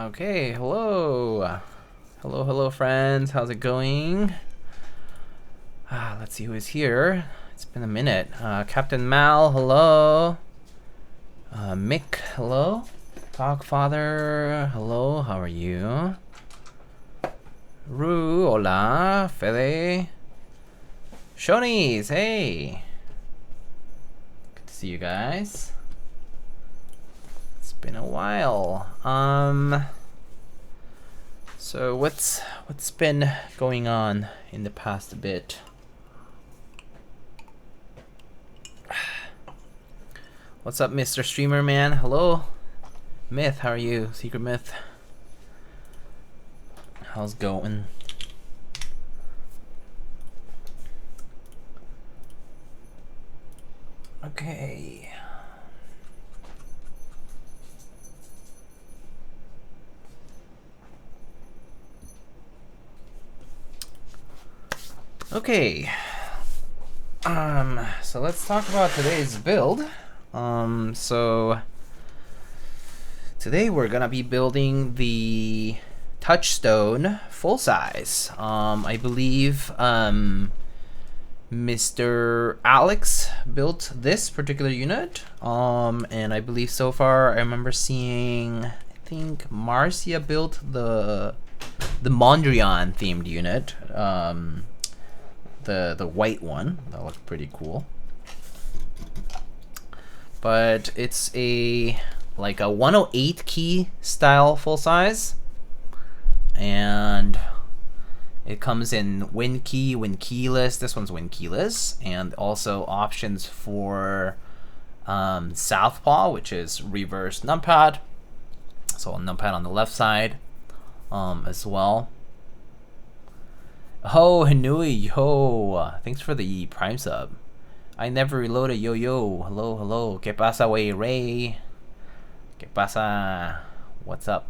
Okay, hello. Hello, friends. How's it going? Let's see who is here. It's been a minute. Captain Mal, hello. Mick, hello. Dogfather, hello. How are you? Rue, hola. Fede. Shonies, hey. Good to see you guys. It's been a while. So what's been going on in the past bit? What's up, Mr. Streamer Man? Hello. Myth, how are you? Secret Myth. How's it going? Okay. Okay. So let's talk about today's build. So today we're gonna be building the Touchstone full size. I believe Mr. Alex built this particular unit. And I believe so far I remember seeing, I think Marcia built the Mondrian themed unit. The white one that looked pretty cool, but it's like a 108 key style full size, and it comes in win key, win keyless. This one's win keyless, and also options for southpaw, which is reverse numpad, so a numpad on the left side as well. Oh, Hanui, yo, thanks for the Prime sub. I never reloaded, yo. Hello. ¿Qué pasa, wey, Ray? ¿Qué pasa? What's up?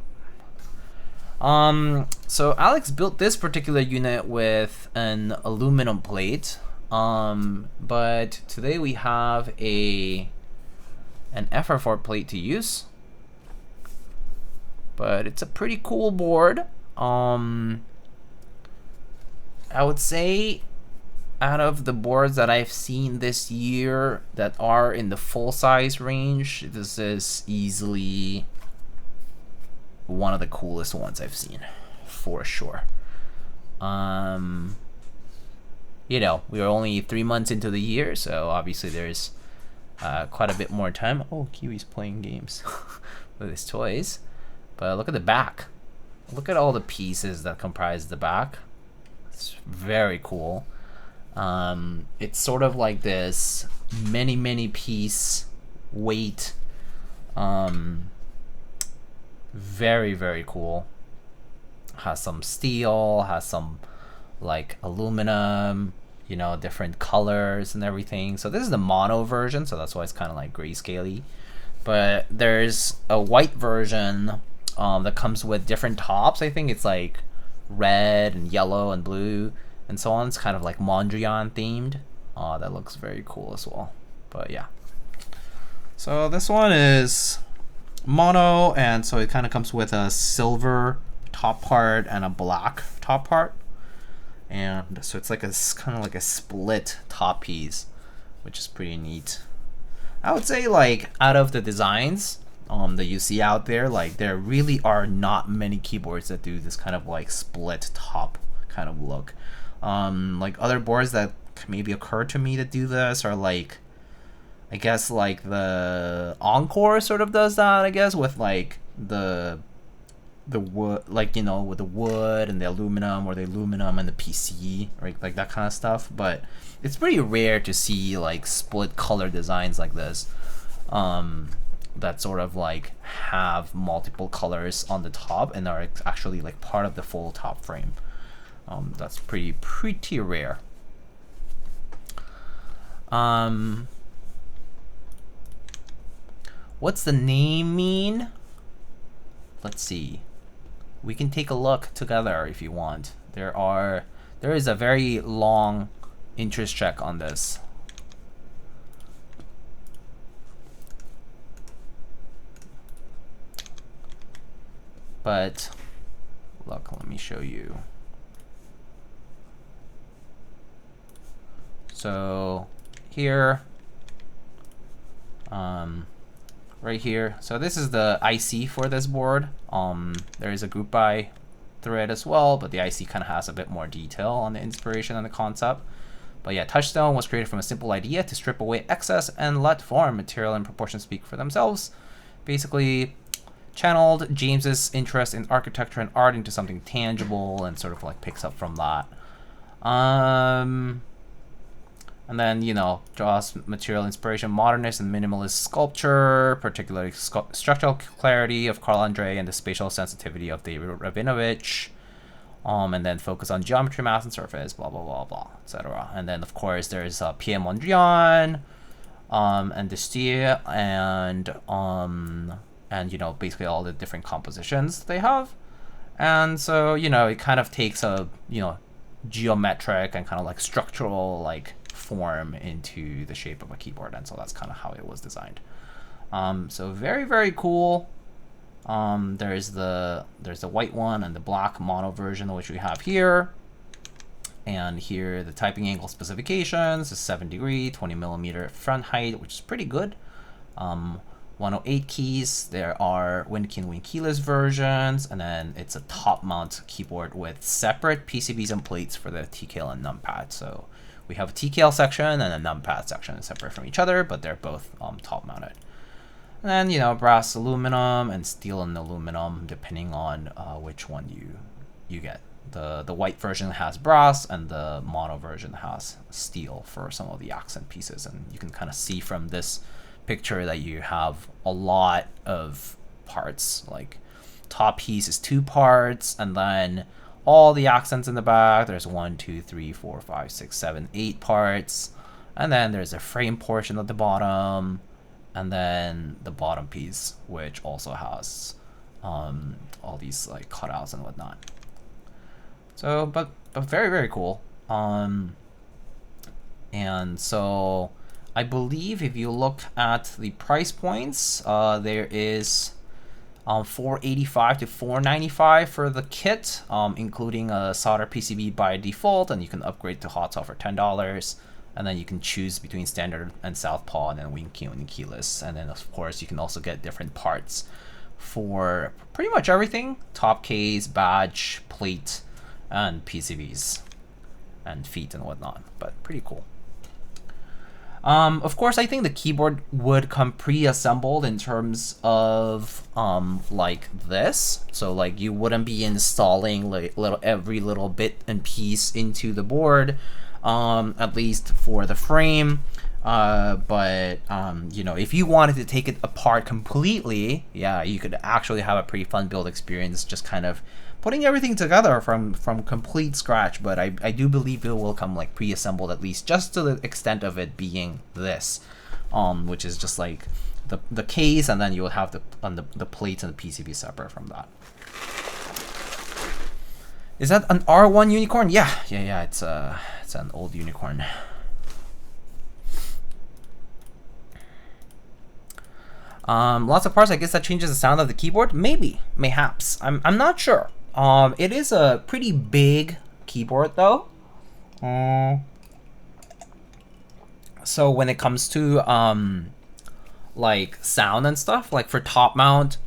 So Alex built this particular unit with an aluminum plate. But today we have an FR4 plate to use. But it's a pretty cool board. I would say out of the boards that I've seen this year that are in the full size range, this is easily one of the coolest ones I've seen, for sure. You know, we are only 3 months into the year, so obviously there's quite a bit more time. Oh, Kiwi's playing games with his toys. But look at the back. Look at all the pieces that comprise the back. It's very cool. It's sort of like this many piece weight. Very cool. Has some steel, has some like aluminum, you know, different colors and everything. So this is the mono version, so that's why it's kind of like grayscale-y. But there's a white version that comes with different tops. I think it's like red and yellow and blue and so on. It's kind of like Mondrian themed. That looks very cool as well. But yeah, so this one is mono, and so it kind of comes with a silver top part and a black top part, and so it's like a kind of like a split top piece, which is pretty neat. I would say, like, out of the designs that you see out there, like, there really are not many keyboards that do this kind of like split top kind of look. Like other boards that maybe occur to me to do this are like, I guess like the Encore sort of does that, I guess, with like the wood, like, you know, with the wood and the aluminum, or the aluminum and the PC, right, like that kind of stuff. But it's pretty rare to see like split color designs like this. That sort of like have multiple colors on the top and are actually like part of the full top frame. That's pretty rare. What's the name mean? Let's see. We can take a look together if you want. There is a very long interest check on this. But look, let me show you. So here, right here. So this is the IC for this board. There is a group by thread as well, but the IC kind of has a bit more detail on the inspiration and the concept. But yeah, Touchstone was created from a simple idea to strip away excess and let form, material, and proportion speak for themselves. Basically, channeled James's interest in architecture and art into something tangible and sort of like picks up from that. And then, you know, draws material inspiration, modernist and minimalist sculpture, particularly structural clarity of Carl Andre and the spatial sensitivity of David Rabinovich. And then focus on geometry, mass, and surface, blah, blah, blah, blah, etc. And then, of course, there's Pierre Mondrian, and Destia, and, you know, basically all the different compositions they have. And so, you know, it kind of takes a, you know, geometric and kind of like structural, like, form into the shape of a keyboard, and so that's kind of how it was designed. So very, very cool. There's the white one and the black mono version, which we have here. And here the typing angle specifications is 7 degree, 20 millimeter front height, which is pretty good. 108 keys. There are WinKey and WinKeyless versions, and then it's a top mount keyboard with separate PCBs and plates for the TKL and numpad. So we have a TKL section and a numpad section separate from each other, but they're both top mounted. And then, you know, brass, aluminum, and steel and aluminum, depending on which one you get. The white version has brass, and the mono version has steel for some of the accent pieces. And you can kind of see from this picture that you have a lot of parts. Like, top piece is 2 parts, and then all the accents in the back, there's 1, 2, 3, 4, 5, 6, 7, 8 parts. And then there's a frame portion at the bottom, and then the bottom piece, which also has all these like cutouts and whatnot. So, but very, very cool. And so I believe if you look at the price points, there is $485 to $495 for the kit, including a solder PCB by default, and you can upgrade to hot swap for $10. And then you can choose between standard and southpaw, and then WinKey and keyless. And then of course you can also get different parts for pretty much everything: top case, badge, plate, and PCBs, and feet and whatnot. But pretty cool. Of course, I think the keyboard would come pre-assembled in terms of like this. So like you wouldn't be installing like every little bit and piece into the board, at least for the frame. But you know, if you wanted to take it apart completely, yeah, you could actually have a pretty fun build experience, just kind of putting everything together from complete scratch. But I do believe it will come like pre-assembled, at least just to the extent of it being this, which is just like the case, and then you will have the plates and the PCB separate from that. Is that an R1 unicorn? Yeah, it's an old unicorn. Lots of parts. I guess that changes the sound of the keyboard. Maybe, mayhaps. I'm not sure. It is a pretty big keyboard though. So when it comes to like sound and stuff, like for top mount,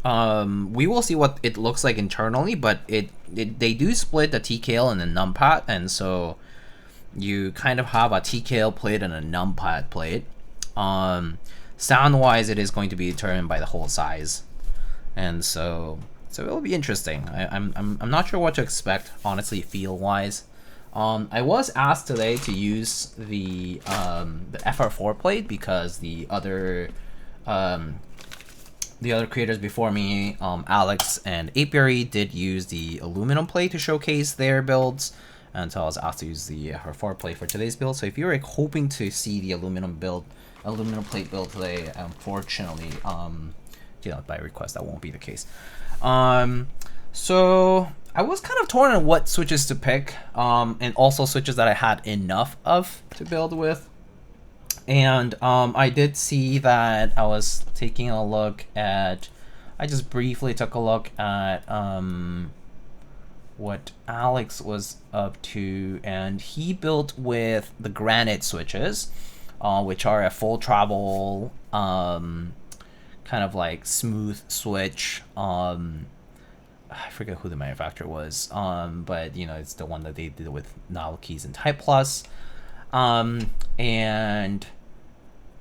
we will see what it looks like internally, but they do split the TKL and the numpad, and so you kind of have a TKL plate and a numpad plate. Sound wise, it is going to be determined by the hole size, and so it'll be interesting. I'm not sure what to expect, honestly, feel wise. I was asked today to use the FR4 plate because the other creators before me, Alex and Apiary, did use the aluminum plate to showcase their builds, and so I was asked to use the FR4 plate for today's build. So if you're like hoping to see the aluminum plate build today, unfortunately, you know, by request, that won't be the case. So I was kind of torn on what switches to pick, and also switches that I had enough of to build with. And I did see that I was taking a look at I just briefly took a look at what Alex was up to, and he built with the granite switches, which are a full travel kind of like smooth switch. I forget who the manufacturer was, but you know, it's the one that they did with CannonKeys and Type Plus, and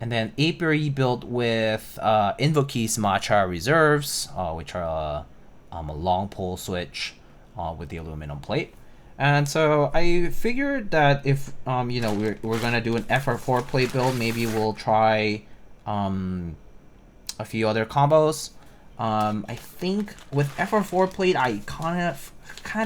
then Apiary built with Invokeys Matcha Reserves, which are a long pull switch with the aluminum plate. And so I figured that if you know, we're gonna do an FR4 plate build, maybe we'll try a few other combos. I think with FR4 plate, I kind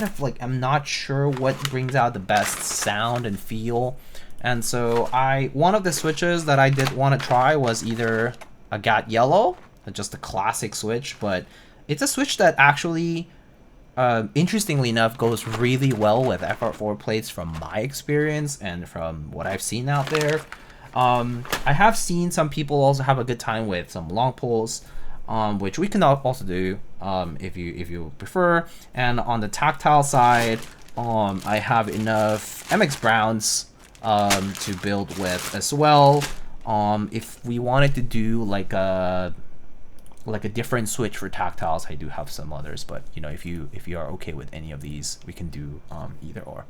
of like, I'm not sure what brings out the best sound and feel. And so one of the switches that I did want to try was either a GAT Yellow, just a classic switch, but it's a switch that actually, interestingly enough, goes really well with FR4 plates from my experience and from what I've seen out there. I have seen some people also have a good time with some long pulls, which we can also do if you prefer. And on the tactile side, I have enough MX Browns to build with as well. If we wanted to do like a different switch for tactiles, I do have some others, but you know, if you are okay with any of these, we can do either or.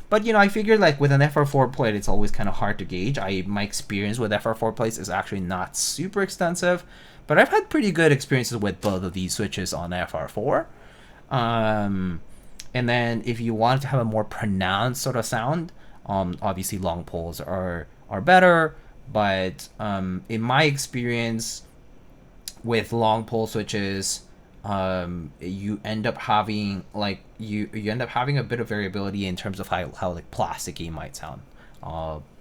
But you know, I figured like with an FR4 plate, it's always kind of hard to gauge. My experience with FR4 plates is actually not super extensive, but I've had pretty good experiences with both of these switches on FR4. And then if you want to have a more pronounced sort of sound, obviously long poles are better. But in my experience with long pole switches, you end up having like you end up having a bit of variability in terms of how like plasticky it might sound.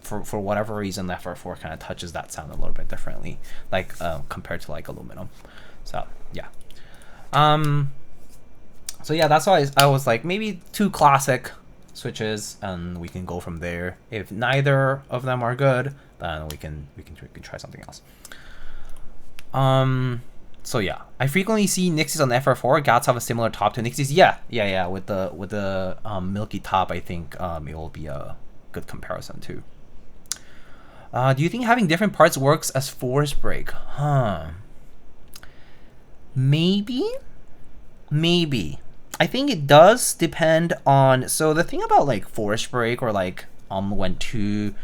For whatever reason, the FR4 kind of touches that sound a little bit differently, like compared to like aluminum. So yeah. So yeah, that's why I was like, maybe 2 classic switches, and we can go from there. If neither of them are good, then we can try something else. So yeah, I frequently see Nixies on FR4. GATs have a similar top to Nixies. Yeah. With the milky top, I think it will be a good comparison too. Do you think having different parts works as force break? Maybe. I think it does depend on. So the thing about like force break, or like when 2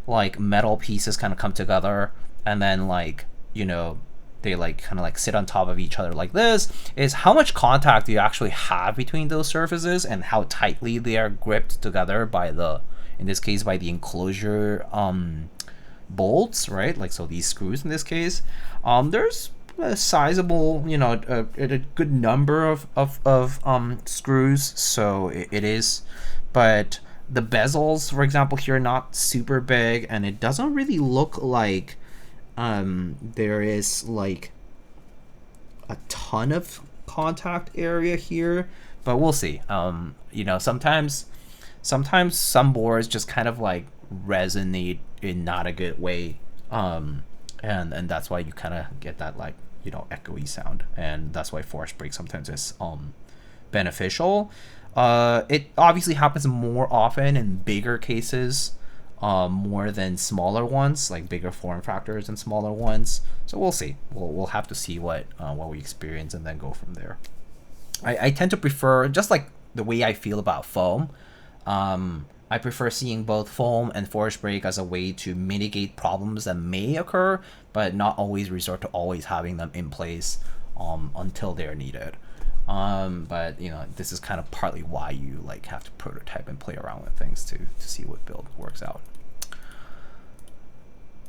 like metal pieces kind of come together, and then like, you know, they like kind of like sit on top of each other like this, is how much contact do you actually have between those surfaces and how tightly they are gripped together by the, in this case, by the enclosure bolts, right? Like, so these screws in this case, there's a sizable, you know, a good number of screws, so it is, but the bezels, for example, here are not super big, and it doesn't really look like there is like a ton of contact area here, but we'll see. You know, sometimes some boards just kind of like resonate in not a good way, and that's why you kind of get that, like, you know, echoey sound, and that's why force break sometimes is beneficial. It obviously happens more often in bigger cases, more than smaller ones, like bigger form factors and smaller ones. So we'll see. We'll have to see what we experience and then go from there. I tend to prefer, just like the way I feel about foam, I prefer seeing both foam and force break as a way to mitigate problems that may occur, but not always resort to always having them in place until they're needed. But you know, this is kind of partly why you like have to prototype and play around with things to see what build works out.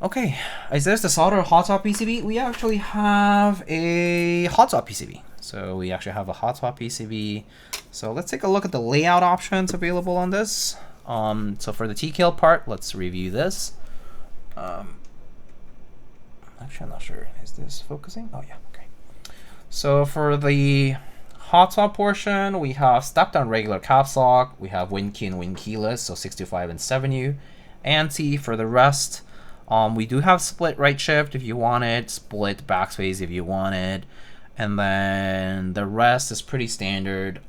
Okay, is this the solder hot swap PCB? We actually have a hot swap PCB. So we actually have a hot swap PCB. So let's take a look at the layout options available on this. So for the TKL part, let's review this. Actually, I'm not sure. Is this focusing? Oh yeah, okay. So for the hot swap portion, we have step down regular caps lock. We have win key and win keyless, so 625 and 7U. ANSI for the rest. We do have split right shift if you want it, split backspace if you want it, and then the rest is pretty standard.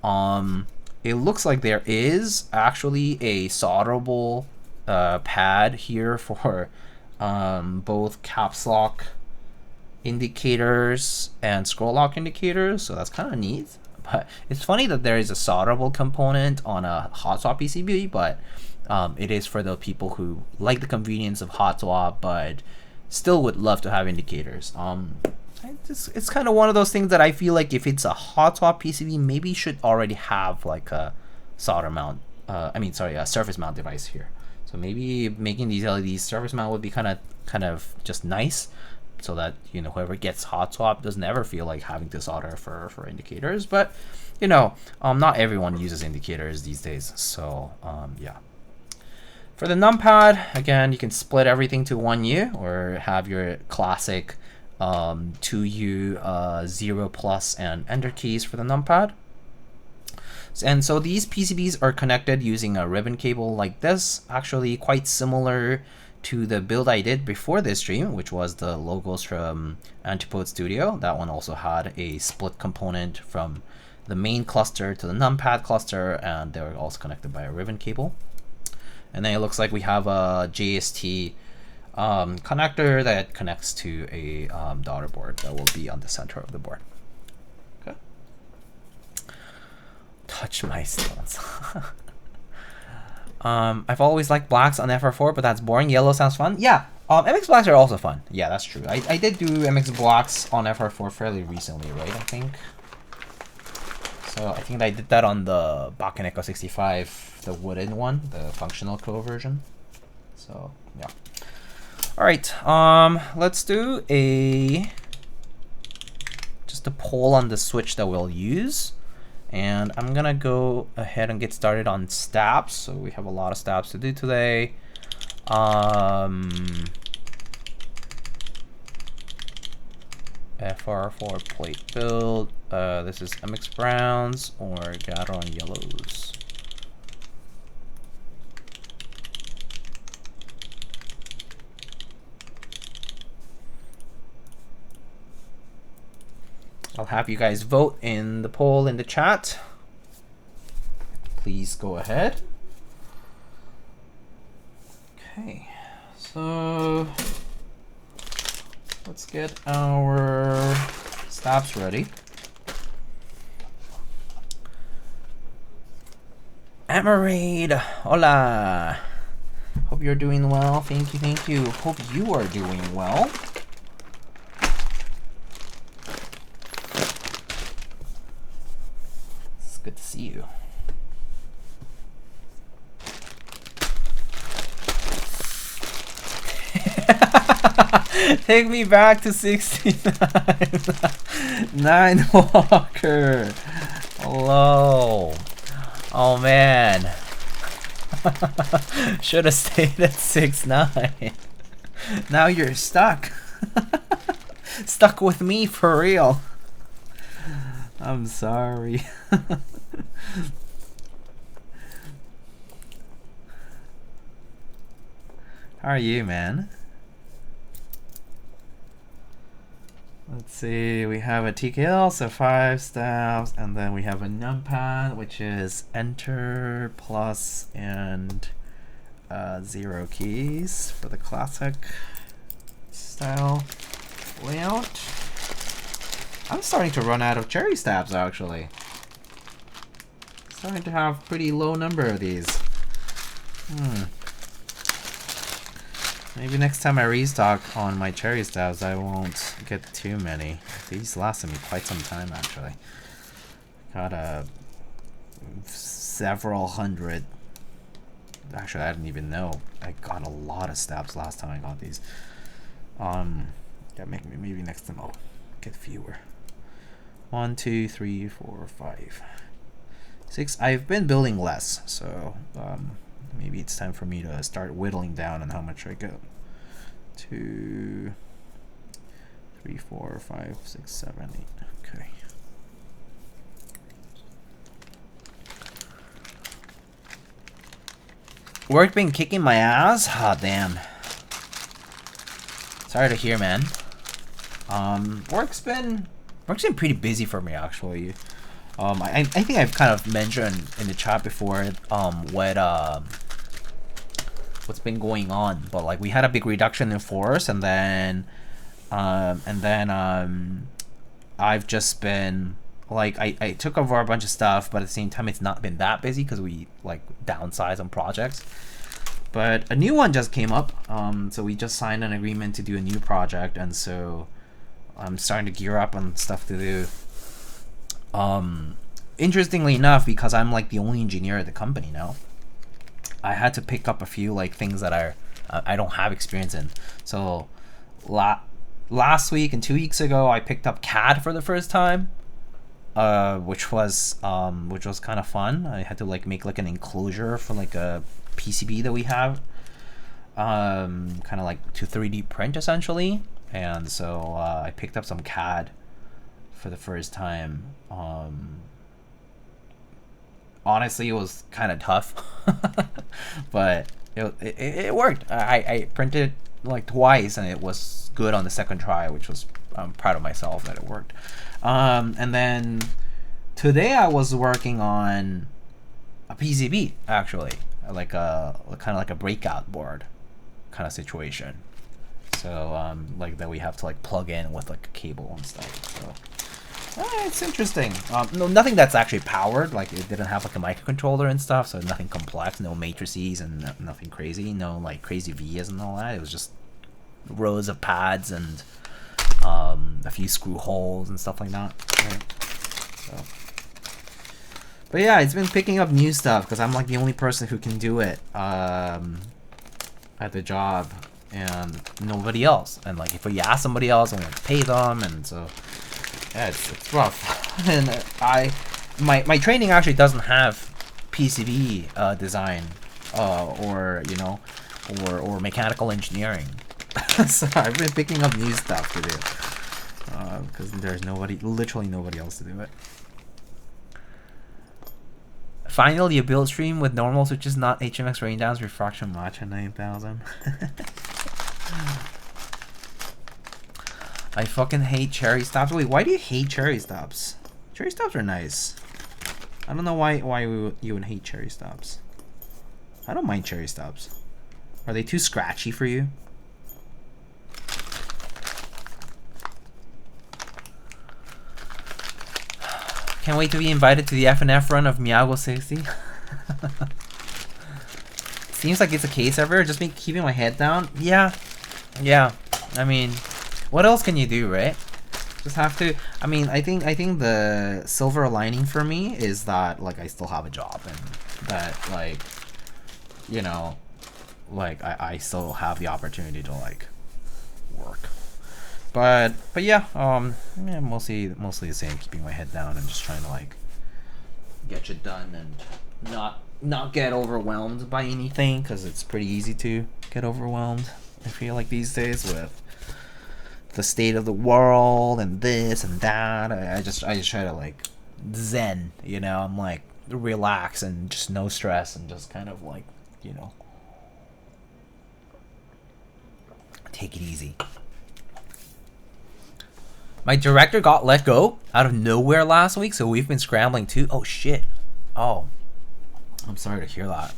It looks like there is actually a solderable pad here for both caps lock indicators and scroll lock indicators, so that's kind of neat. But it's funny that there is a solderable component on a hot swap PCB, but it is for the people who like the convenience of hot swap but still would love to have indicators. It's kind of one of those things that I feel like if it's a hot swap PCB, maybe you should already have like a solder mount, a surface mount device here. So maybe making these LEDs surface mount would be kind of just nice, so that, you know, whoever gets hot swap doesn't ever feel like having to solder for indicators. But, you know, not everyone uses indicators these days. So yeah. For the numpad, again, you can split everything to 1U or have your classic 2U 0 plus and enter keys for the numpad. And so these PCBs are connected using a ribbon cable like this, actually quite similar to the build I did before this stream, which was the logos from Antipode Studio. That one also had a split component from the main cluster to the numpad cluster, and they were also connected by a ribbon cable. And then it looks like we have a JST connector that connects to a daughter board that will be on the center of the board. Okay. Touch my stones. I've always liked blacks on FR4, but that's boring. Yellow sounds fun. Yeah, MX blacks are also fun. Yeah, that's true. I did do MX blacks on FR4 fairly recently, right? I think. So I think I did that on the Bakken Echo 65, the wooden one, the functional co version. So yeah. All right. Let's do just a poll on the switch that we'll use. And I'm gonna go ahead and get started on stabs. So we have a lot of stabs to do today. FR4 plate build. This is MX browns or Gateron yellows. I'll have you guys vote in the poll in the chat. Please go ahead. Okay, so let's get our stabs ready. Amarade, hola. Hope you're doing well. Thank you, thank you. Hope you are doing well. Good to see you. Take me back to 69. Nine Walker. Hello. Oh man. Should have stayed at 6'9". Now you're stuck. Stuck with me for real. I'm sorry. How are you, man? Let's see, we have a TKL, so 5 stabs, and then we have a numpad, which is enter plus and 0 keys for the classic style layout. I'm starting to run out of cherry stabs, actually. Starting to have pretty low number of these. Maybe next time I restock on my cherry stabs, I won't get too many. These lasted me quite some time, actually. Got several hundred. Actually, I didn't even know. I got a lot of stabs last time I got these. Yeah, maybe next time I'll get fewer. 1, 2, 3, 4, 5, 6. I've been building less, so maybe it's time for me to start whittling down on how much I get. 2, 3, 4, 5, 6, 7, 8. Okay. Work been kicking my ass? Ah, damn. Sorry to hear, man. Work's been Work's been pretty busy for me actually. I think I've kind of mentioned in the chat before what's been going on, but like we had a big reduction in force, and then I've just been like I took over a bunch of stuff, but at the same time it's not been that busy because we like downsized on projects. But a new one just came up, so we just signed an agreement to do a new project, and so I'm starting to gear up on stuff to do. Interestingly enough, because I'm like the only engineer at the company now, I had to pick up a few like things that I don't have experience in. So last week and 2 weeks ago, I picked up CAD for the first time, which was kind of fun. I had to like make like an enclosure for like a PCB that we have, kind of like to 3D print essentially. And so I picked up some CAD for the first time. Honestly, it was kind of tough, but it worked. I printed like twice, and it was good on the second try, which was, I'm proud of myself that it worked. And then today I was working on a PCB actually, like a kind of like a breakout board kind of situation. So like that we have to like plug in with like a cable and stuff. So it's interesting. No, nothing that's actually powered. Like it didn't have like a microcontroller and stuff, so nothing complex, no matrices and nothing crazy, no like crazy vias and all that. It was just rows of pads and a few screw holes and stuff like that. Right? So, but yeah, it's been picking up new stuff because I'm like the only person who can do it at the job, and nobody else. And like if we ask somebody else, we have to pay them, and so yeah, it's rough. And my training actually doesn't have PCB design or you know or mechanical engineering. So I've been picking up new stuff to do because there's literally nobody else to do it. Finally, a build stream with normal switches, not HMX raindowns, refraction match at 9000. I fucking hate cherry stops. Wait, why do you hate cherry stops? Cherry stops are nice. I don't know why you would hate cherry stops. I don't mind cherry stops. Are they too scratchy for you? Can't wait to be invited to the FNF run of Miyago 60. Seems like it's a case ever. Just me keeping my head down. Yeah. I mean, what else can you do, right? Just have to. I mean, I think the silver lining for me is that like I still have a job, and that like, you know, like I still have the opportunity to like work. But yeah, yeah, mostly the same. Keeping my head down and just trying to like get shit done and not get overwhelmed by anything, because it's pretty easy to get overwhelmed. I feel like these days with the state of the world and this and that. I just try to like zen, you know. I'm like relax and just no stress and just kind of like, you know, take it easy. My director got let go out of nowhere last week, so we've been scrambling too. Oh shit. Oh, I'm sorry to hear that.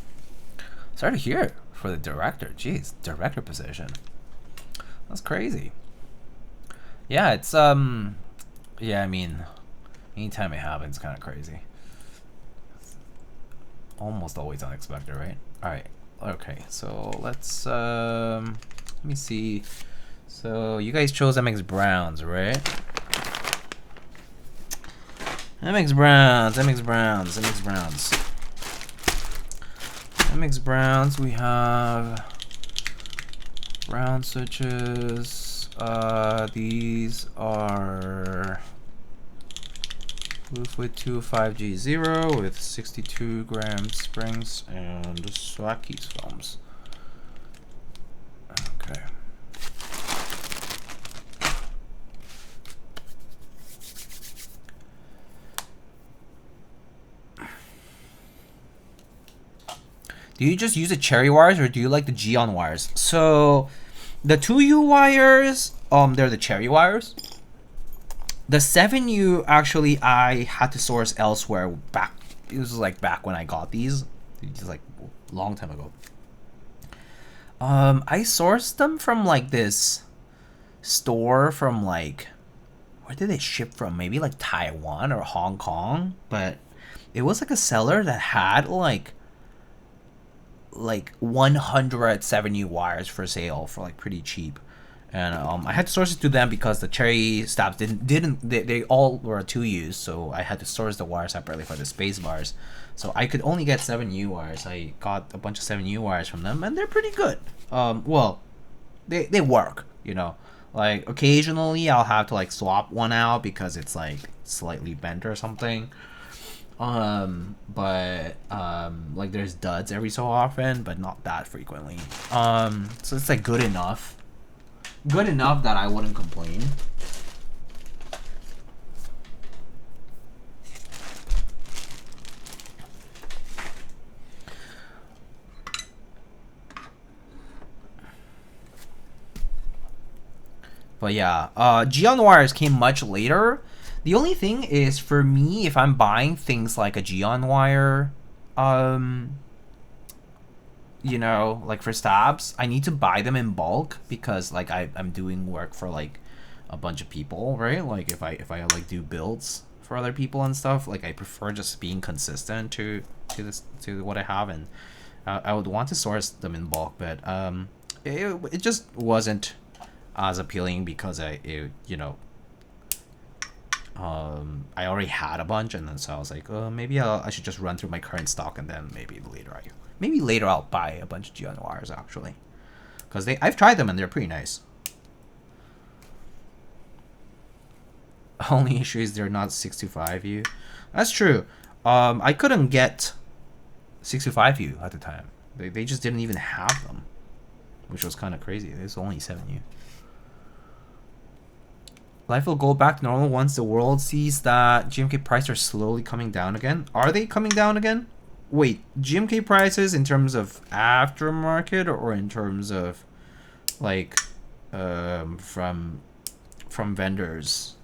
Sorry to hear for the director. Jeez, director position. That's crazy. Yeah, it's yeah, I mean, anytime it happens, kind of crazy. It's almost always unexpected, right? All right. Okay, so let's let me see. So you guys chose MX Browns, right? MX Browns, we have brown switches. These are Bluefit 205G0 with 62 gram springs and Swackies films. Okay. Do you just use the cherry wires, or do you like the Geon wires? So the 2U wires, they're the cherry wires. The 7U actually I had to source elsewhere back. It was like back when I got these. It was like a long time ago. I sourced them from like this store from like, where did they ship from? Maybe like Taiwan or Hong Kong, but it was like a seller that had like 100 7U wires for sale for like pretty cheap. And I had to source it to them because the cherry stabs they all were 2Us, so I had to source the wires separately for the space bars. So I could only get 7U wires. I got a bunch of 7U wires from them, and they're pretty good. Well, they work, you know. Like occasionally I'll have to like swap one out because it's like slightly bent or something. But like there's duds every so often, but not that frequently. So it's like good enough that I wouldn't complain. But yeah, Geon wires came much later. The only thing is, for me, if I'm buying things like a Geon wire, you know, like for stabs, I need to buy them in bulk because like I'm doing work for like a bunch of people, right? Like if I like do builds for other people and stuff, like I prefer just being consistent to what I have, and I would want to source them in bulk, but it just wasn't as appealing because I already had a bunch, and then so I was like, maybe I should just run through my current stock, and then maybe later I'll buy a bunch of Geon wires actually, because I've tried them and they're pretty nice. Only issue is they're not 625U. That's true. I couldn't get 625U at the time. They just didn't even have them, which was kind of crazy. There's only 7U. Life will go back to normal once the world sees that GMK prices are slowly coming down again. Are they coming down again? Wait, GMK prices in terms of aftermarket or in terms of like from vendors?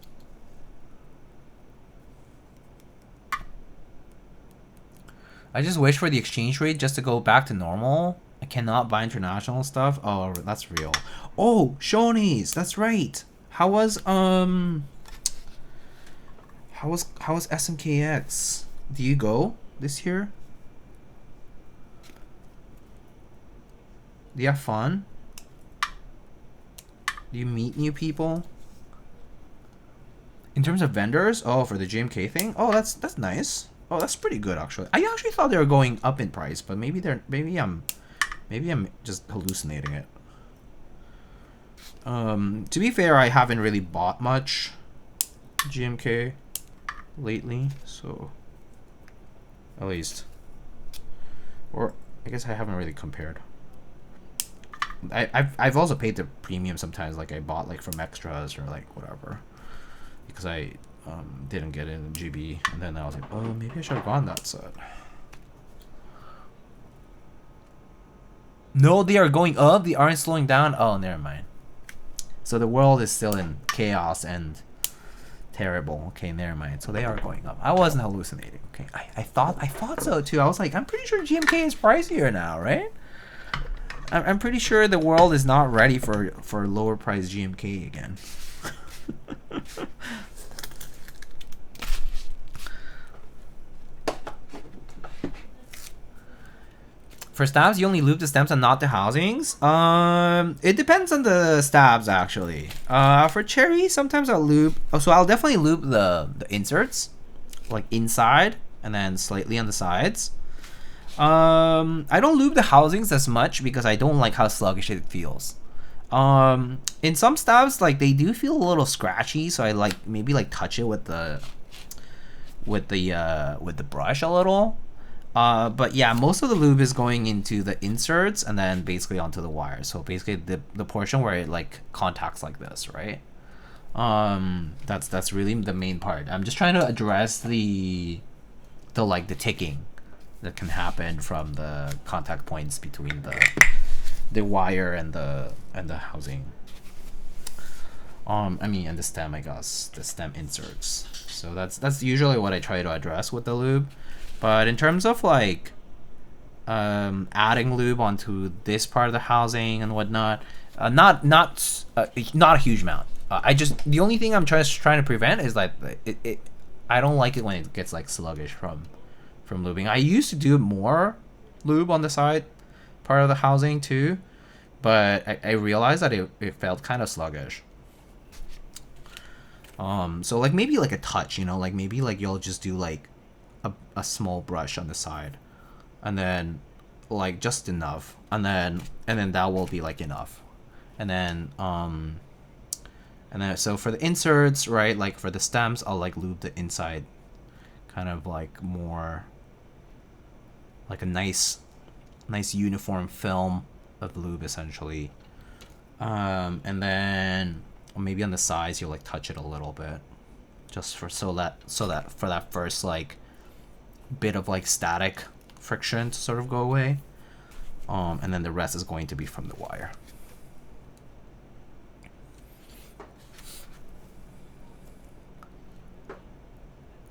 I just wish for the exchange rate just to go back to normal. I cannot buy international stuff. Oh, that's real. Oh, Shoney's, that's right. How was SMKX? Do you go this year? Do you have fun? Do you meet new people? In terms of vendors, oh, for the GMK thing, oh, that's nice. Oh, that's pretty good actually. I actually thought they were going up in price, but maybe I'm just hallucinating it. To be fair, I haven't really bought much GMK lately, so at least, or I guess I haven't really compared. I've also paid the premium sometimes, like I bought like from extras or like whatever, because I didn't get it in GB, and then I was like, oh, maybe I should have gone that set. No, they are going up. They aren't slowing down. Oh, never mind. So the world is still in chaos and terrible. Okay, never mind. So they are going up. I wasn't hallucinating. Okay, I thought so too. I was like, I'm pretty sure GMK is pricier now, right? I'm pretty sure the world is not ready for lower price GMK again. For stabs, you only lube the stems and not the housings? It depends on the stabs, actually. For cherry, sometimes I'll lube... Oh, so I'll definitely lube the inserts, like inside, and then slightly on the sides. I don't lube the housings as much because I don't like how sluggish it feels. In some stabs, like, they do feel a little scratchy, so I like maybe like touch it with the brush a little. But yeah, most of the lube is going into the inserts and then basically onto the wire. So basically the portion where it like contacts like this, right? That's really the main part. I'm just trying to address the ticking that can happen from the contact points between the wire and the housing. I mean, and the stem, I guess, the stem inserts. So that's usually what I try to address with the lube. But in terms of like adding lube onto this part of the housing and whatnot, not a huge amount. The only thing I'm trying to prevent is like I don't like it when it gets like sluggish from lubing. I used to do more lube on the side part of the housing too, but I realized that it felt kind of sluggish. So like maybe like a touch, you know, like maybe like you'll just do like a small brush on the side, and then like just enough, and then that will be like enough, and then so for the inserts, right, like for the stems, I'll like lube the inside, kind of like more like a nice uniform film of lube essentially, and then maybe on the sides you'll like touch it a little bit, just for so that for that first like bit of like static friction to sort of go away, and then the rest is going to be from the wire.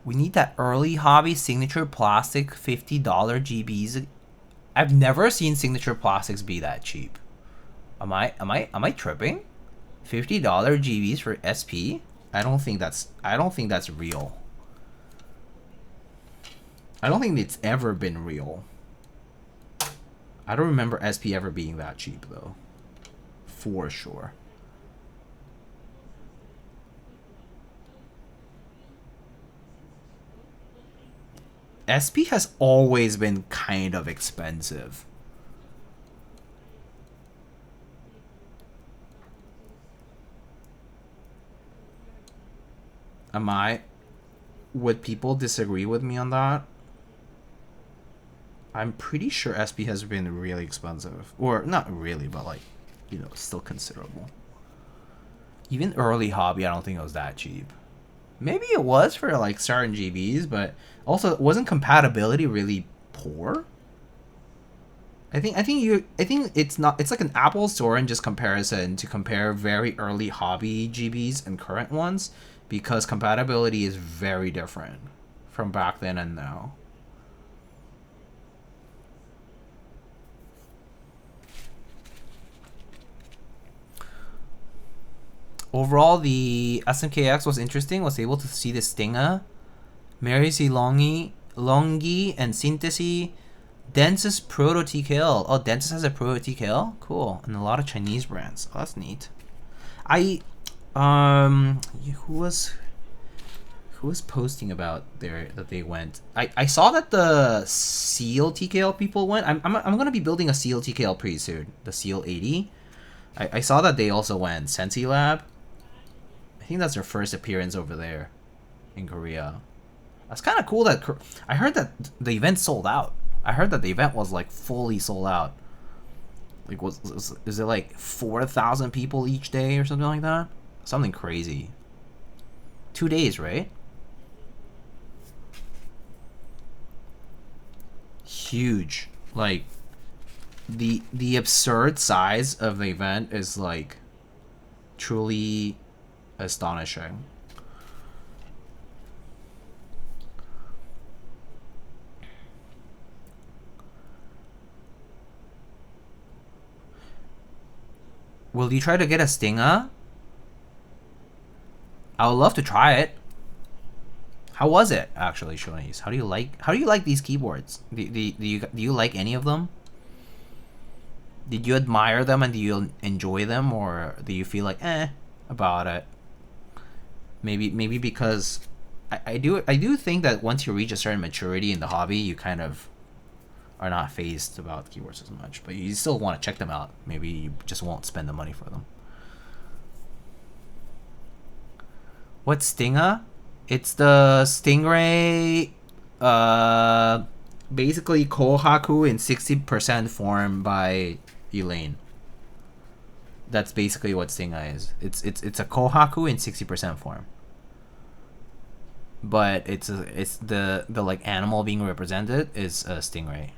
We need that early hobby signature plastic $50 GBs. I've never seen signature plastics be that cheap. Am I tripping? $50 GBs for SP? I don't think that's real. I don't think it's ever been real. I don't remember SP ever being that cheap though. For sure. SP has always been kind of expensive. Would people disagree with me on that? I'm pretty sure SP has been really expensive. Or not really, but like, you know, still considerable. Even early hobby, I don't think it was that cheap. Maybe it was for like certain GBs, but also wasn't compatibility really poor? I think it's not, it's like an apples to oranges comparison to compare very early hobby GBs and current ones, because compatibility is very different from back then and now. Overall, the SMKX was interesting. Was able to see the Stinger, Marisi Longi, and Synthesy. Densys Proto TKL. Oh, Densys has a Proto TKL? Cool. And a lot of Chinese brands. Oh, that's neat. Who was posting about that they went? I saw that the Seal TKL people went. I'm gonna be building a Seal TKL pretty soon. The Seal 80. I saw that they also went. Sensi Lab. I think that's their first appearance over there in Korea. That's kind of cool that I heard that the event sold out. I heard that the event was like fully sold out. Like is it like 4,000 people each day or something like that? Something crazy. 2 days, right? Huge. Like the absurd size of the event is like truly astonishing. Will you try to get a Stinger? I would love to try it. How was it actually, Shonies? How do you like these keyboards? Do you like any of them? Did you admire them and do you enjoy them, or do you feel like about it? Maybe because I do think that once you reach a certain maturity in the hobby, you kind of are not phased about keyboards as much, but you still want to check them out. Maybe you just won't spend the money for them. What Stinger? It's the Stingray, basically Kohaku in 60% form by Elaine. That's basically what Stinger is. It's a Kohaku in 60% form. But it's the like animal being represented is a Stingray.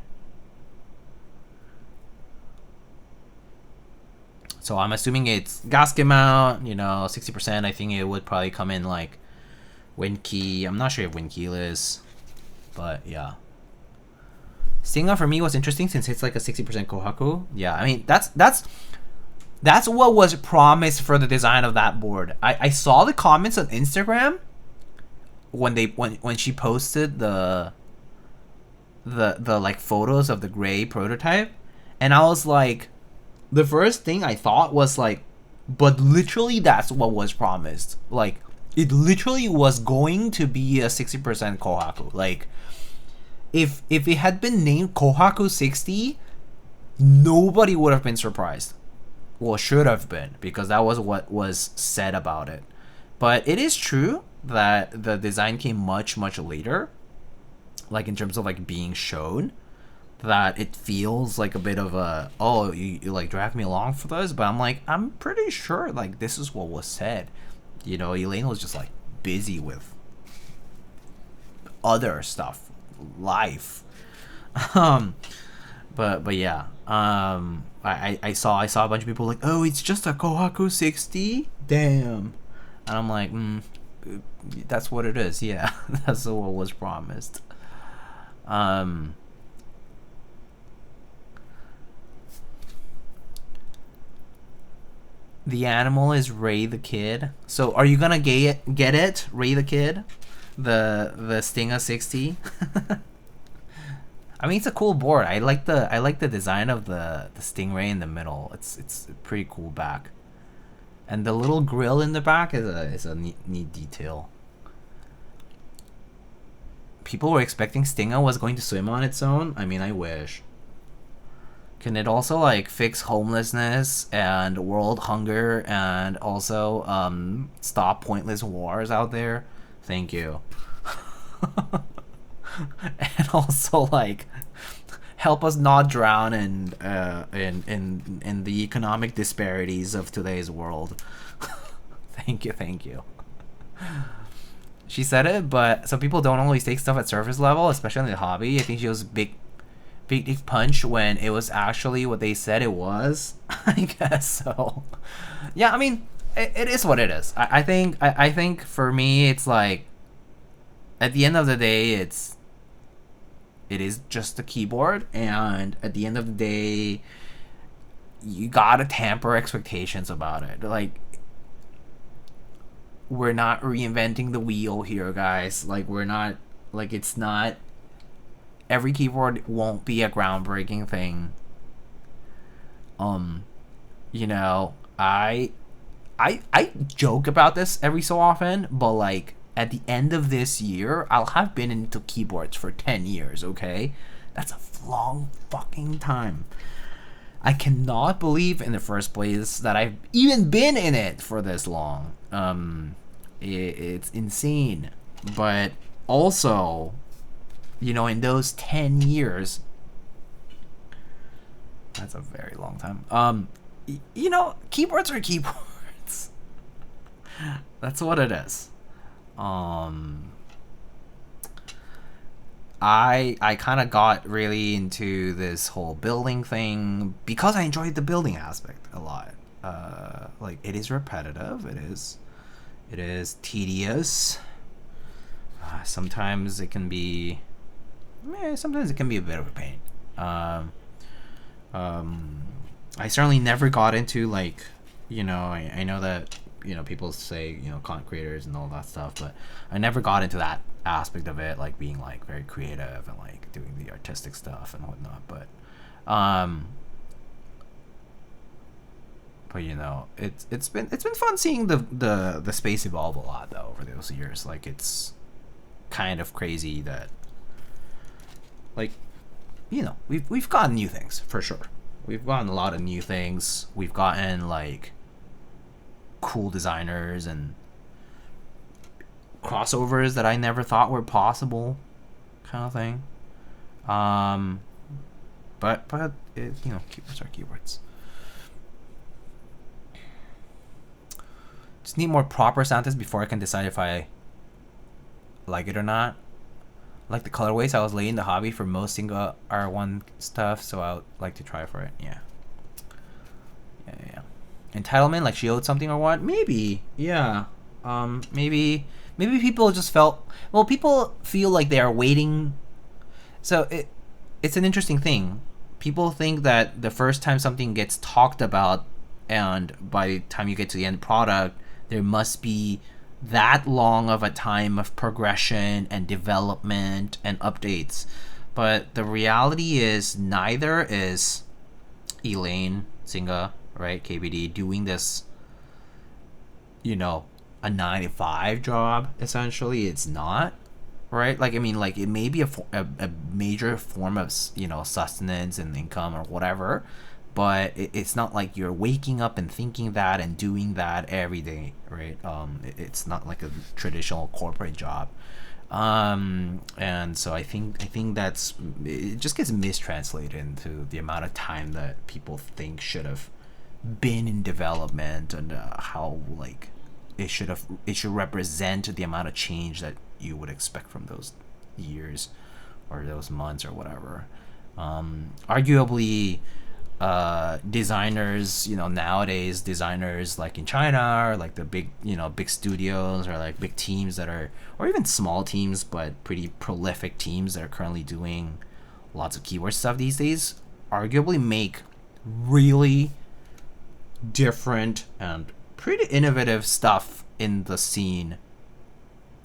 So I'm assuming it's gasket mount, you know, 60%. I think it would probably come in like wind key. I'm not sure if wind keel is, but yeah. Stinger for me was interesting since it's like a 60% kohaku. Yeah, I mean that's what was promised for the design of that board. I saw the comments on Instagram when she posted the like photos of the gray prototype, and I was like, the first thing I thought was like, but literally that's what was promised. Like it literally was going to be a 60% kohaku. Like if it had been named Kohaku 60, nobody would have been surprised. Well, should have been, because that was what was said about it. But it is true that the design came much later, like in terms of like being shown, that it feels like a bit of a, oh, you like drag me along for this, but I'm like, I'm pretty sure like this is what was said. You know, Elaine was just like busy with other stuff, life. But yeah, I saw a bunch of people like, oh, it's just a Kohaku 60, damn, and I'm like, that's what it is. Yeah, that's what was promised. The animal is Ray the Kid. So are you gonna get it, Ray the Kid, the Stinger 60? I mean, it's a cool board. I like the design of the Stingray in the middle. It's a pretty cool back, and the little grill in the back is a neat detail. People were expecting Stinger was going to swim on its own. I mean, I wish. Can it also like fix homelessness and world hunger and also stop pointless wars out there? Thank you. And also like help us not drown in the economic disparities of today's world. Thank you. She said it, but some people don't always take stuff at surface level, especially in the hobby. I think she was big punch when it was actually what they said it was. I guess so. Yeah, I mean, it is what it is. I think for me, it's like, at the end of the day, it is just a keyboard, and at the end of the day, you gotta temper expectations about it. Like, we're not reinventing the wheel here, guys. Like, we're not, like, it's not, every keyboard won't be a groundbreaking thing. You know, I joke about this every so often, but like, at the end of this year, I'll have been into keyboards for 10 years, okay? That's a long fucking time. I cannot believe in the first place that I've even been in it for this long. It's insane. But also, you know, in those 10 years, that's a very long time. You know, keyboards are keyboards. That's what it is. I kind of got really into this whole building thing because I enjoyed the building aspect a lot. Like, it is repetitive. It is tedious. Sometimes it can be a bit of a pain. I certainly never got into, like, you know, I know that, you know, people say, you know, content creators and all that stuff, but I never got into that aspect of it, like being like very creative and like doing the artistic stuff and whatnot. But you know, it's been fun seeing the space evolve a lot though over those years. Like, it's kind of crazy that, like, you know, we've gotten new things for sure. We've gotten a lot of new things. We've gotten like cool designers and crossovers that I never thought were possible, kind of thing. But it, you know, keyboards are keyboards. Just need more proper sound tests before I can decide if I like it or not. Like the colorways, I was late in the hobby for most single R1 stuff, so I would like to try for it. Yeah. entitlement, like she owed something or what? Maybe, yeah. Maybe people just felt, well, people feel like they are waiting. So it's an interesting thing. People think that the first time something gets talked about, and by the time you get to the end product, there must be that long of a time of progression and development and updates. But the reality is neither is Elaine, Singa, right, KBD, doing this, you know, a 9 to 5 job. Essentially, it's not, right? Like, I mean, like, it may be a major form of, you know, sustenance and income or whatever, but it's not like you're waking up and thinking that and doing that every day, right? It's not like a traditional corporate job. And so I think that's, it just gets mistranslated into the amount of time that people think should have been in development, and how like it should represent the amount of change that you would expect from those years or those months or whatever. Arguably, designers, you know, nowadays, designers like in China, or like the big, you know, big studios, or like big teams that are, or even small teams but pretty prolific teams that are currently doing lots of keyword stuff these days, arguably make really different and pretty innovative stuff in the scene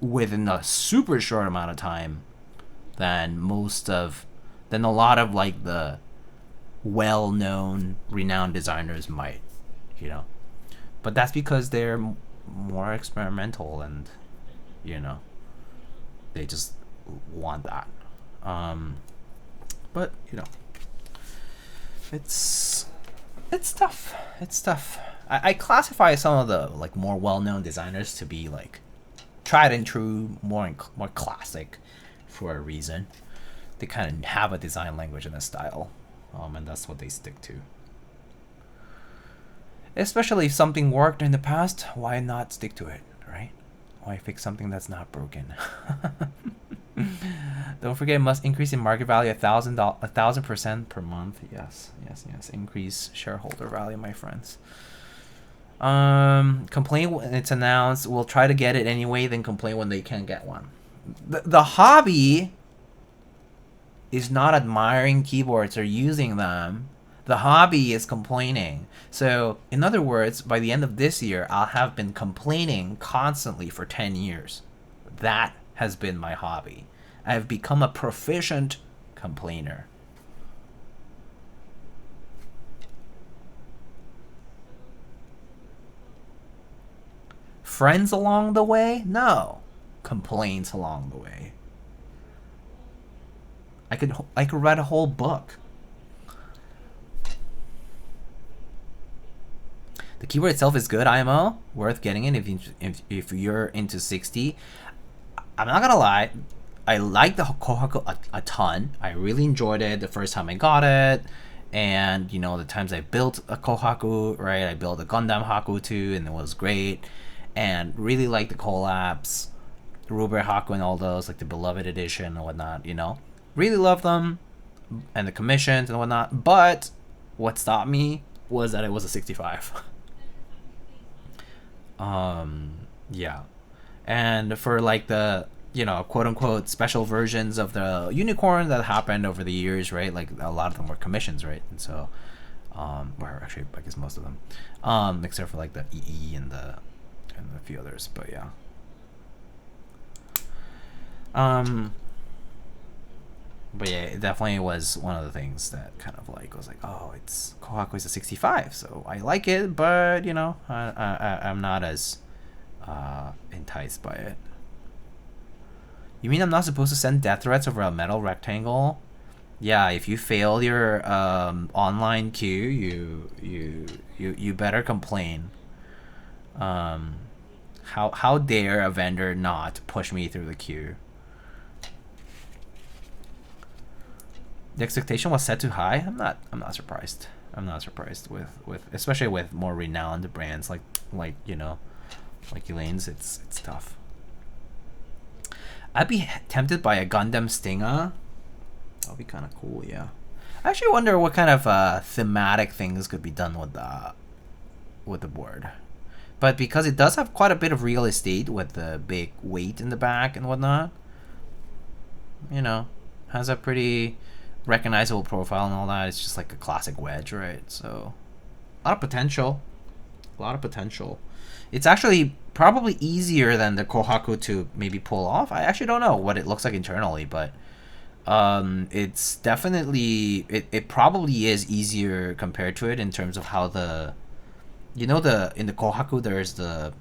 within a super short amount of time than a lot of like the well-known, renowned designers might, you know. But that's because they're more experimental, and, you know, they just want that. But, you know, it's tough. It's tough. I classify some of the like more well-known designers to be like tried and true, more classic, for a reason. They kind of have a design language and a style. And that's what they stick to. Especially if something worked in the past, why not stick to it, right? Why fix something that's not broken? Don't forget, it must increase in market value 1,000% per month. Yes. Increase shareholder value, my friends. Complain when it's announced. We'll try to get it anyway, then complain when they can't get one. The hobby is not admiring keyboards or using them. The hobby is complaining. So, in other words, by the end of this year, I'll have been complaining constantly for 10 years. That has been my hobby. I have become a proficient complainer. Friends along the way? No. Complaints along the way. I could write a whole book. The keyboard itself is good, IMO. Worth getting it if you're into 60. I'm not gonna lie, I like the Kohaku a ton. I really enjoyed it the first time I got it. And, you know, the times I built a Kohaku, right? I built a Gundam Haku too, and it was great. And really like the collabs, Ruber Haku and all those, like the Beloved Edition and whatnot, you know. Really love them, and the commissions and whatnot. But what stopped me was that it was a 65. Yeah. And for like the, you know, quote unquote special versions of the Unicorn that happened over the years, right? Like a lot of them were commissions, right? And so, or actually, I guess most of them, except for like the EE and a few others. But yeah. But yeah, it definitely was one of the things that kind of like was like, oh, it's Kohaku is a 65, so I like it, but you know, I'm not as enticed by it. You mean I'm not supposed to send death threats over a metal rectangle? Yeah, if you fail your online queue, you better complain. How dare a vendor not push me through the queue? The expectation was set too high. I'm not surprised. I'm not surprised with especially with more renowned brands like you know, like Elaine's. It's tough. I'd be tempted by a Gundam Stinger. That'll be kind of cool, yeah. I actually wonder what kind of thematic things could be done with that. with the board. But because it does have quite a bit of real estate with the big weight in the back and whatnot, you know, has a pretty recognizable profile and all that. It's just like a classic wedge, right? So a lot of potential. A lot of potential. It's actually probably easier than the Kohaku to maybe pull off. I actually don't know what it looks like internally, but it's definitely, it probably is easier compared to it in terms of how the, you know, in the Kohaku there's the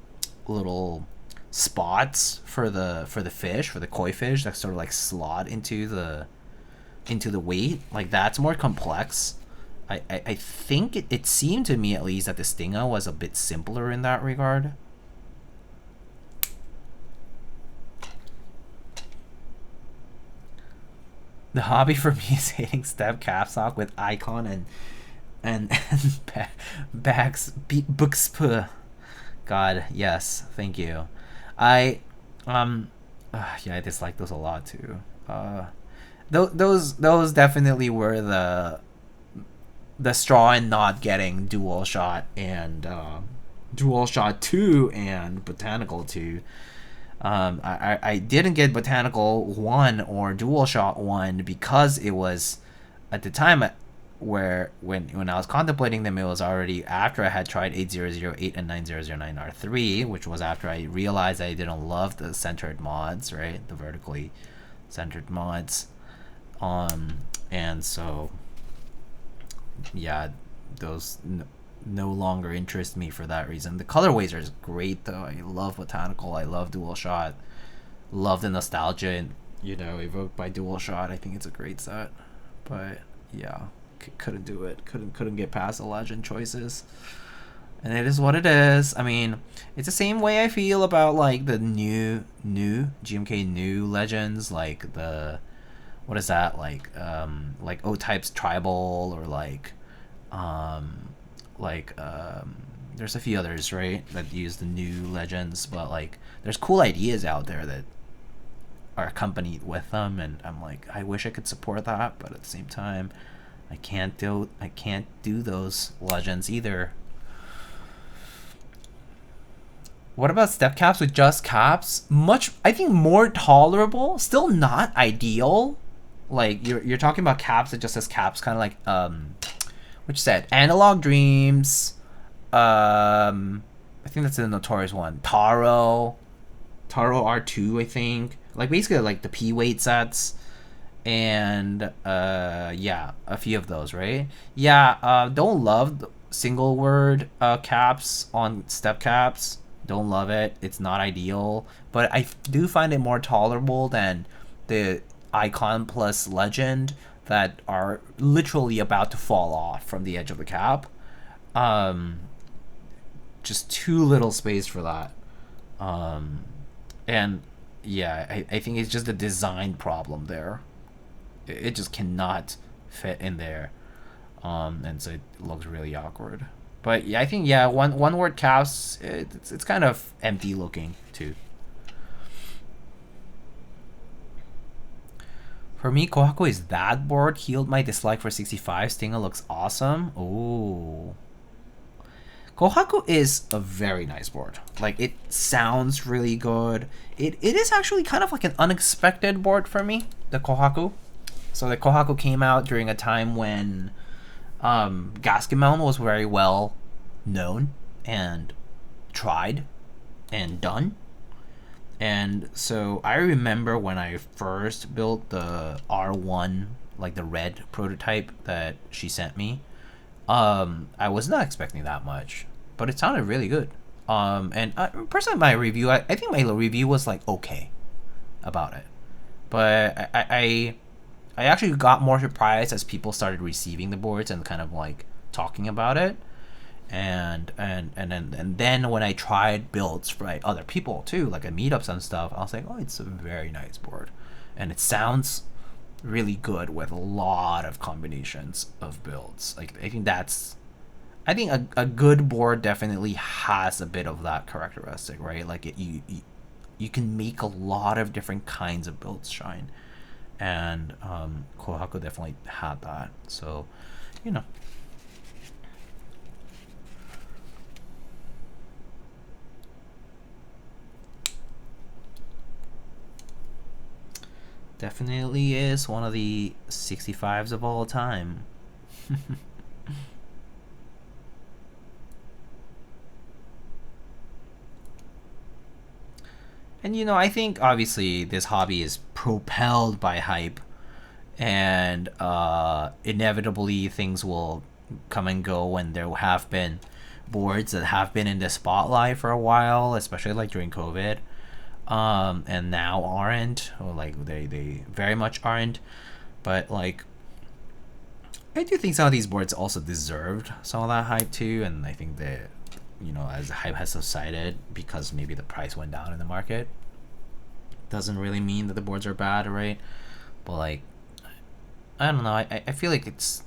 little spots for the fish, for the koi fish that sort of like slot into the weight. Like that's more complex. I think it seemed to me at least that the Stinga was a bit simpler in that regard. The hobby for me is hitting step capstock with icon and bags books per. God, yes, thank you. I yeah, I dislike those a lot too. Those definitely were the straw in not getting dual shot and dual shot 2 and botanical 2. I didn't get botanical 1 or dual shot 1 because it was at the time where when I was contemplating them, it was already after I had tried 8008 and 9009R3, which was after I realized I didn't love the centered mods, right? The vertically centered mods. And so yeah, those no longer interest me for that reason. The colorways are great though. I love botanical. I love dual shot. Love the nostalgia, you know, evoked by dual shot. I think it's a great set. But yeah, couldn't do it. Couldn't get past the legend choices. And it is what it is. I mean, it's the same way I feel about like the new GMK new legends, like the, what is that, like O-Type's Tribal, or there's a few others, right, that use the new legends, but like there's cool ideas out there that are accompanied with them, and I'm like, I wish I could support that, but at the same time I can't do those legends either. What about step caps with just caps? Much, I think, more tolerable. Still not ideal. Like you're talking about caps that just says caps, kind of like which set? Analog Dreams. I think that's the notorious one. Taro R2, I think. Like basically like the P weight sets, and yeah, a few of those, right? Yeah, don't love the single word caps on step caps. Don't love it. It's not ideal, but I do find it more tolerable than the icon plus legend that are literally about to fall off from the edge of the cap. Just too little space for that. And yeah, I think it's just a design problem there. It just cannot fit in there. And so it looks really awkward. But yeah, I think, yeah, one word caps, it's kind of empty looking too. For me, Kohaku is that board. Healed my dislike for 65. Stinga looks awesome. Ooh. Kohaku is a very nice board. Like, it sounds really good. It is actually kind of like an unexpected board for me, the Kohaku. So the Kohaku came out during a time when Gaskimon was very well known and tried and done. And so I remember when I first built the R1, like the red prototype that she sent me, I was not expecting that much, but it sounded really good. And personally, my review, I think my review was like okay about it, but I actually got more surprised as people started receiving the boards and kind of like talking about it. And then when I tried builds for other people too, like at meetups and stuff, I was like, oh, it's a very nice board, and it sounds really good with a lot of combinations of builds. Like I think a good board definitely has a bit of that characteristic, right? Like you can make a lot of different kinds of builds shine, and Kohaku definitely had that. So, you know. Definitely is one of the 65s of all time. And you know, I think obviously this hobby is propelled by hype, and inevitably things will come and go when there have been boards that have been in the spotlight for a while, especially like during COVID, and now aren't, or like they very much aren't. But like, I do think some of these boards also deserved some of that hype too, and I think that, you know, as the hype has subsided because maybe the price went down in the market, doesn't really mean that the boards are bad, right? But like, I don't know, I feel like it's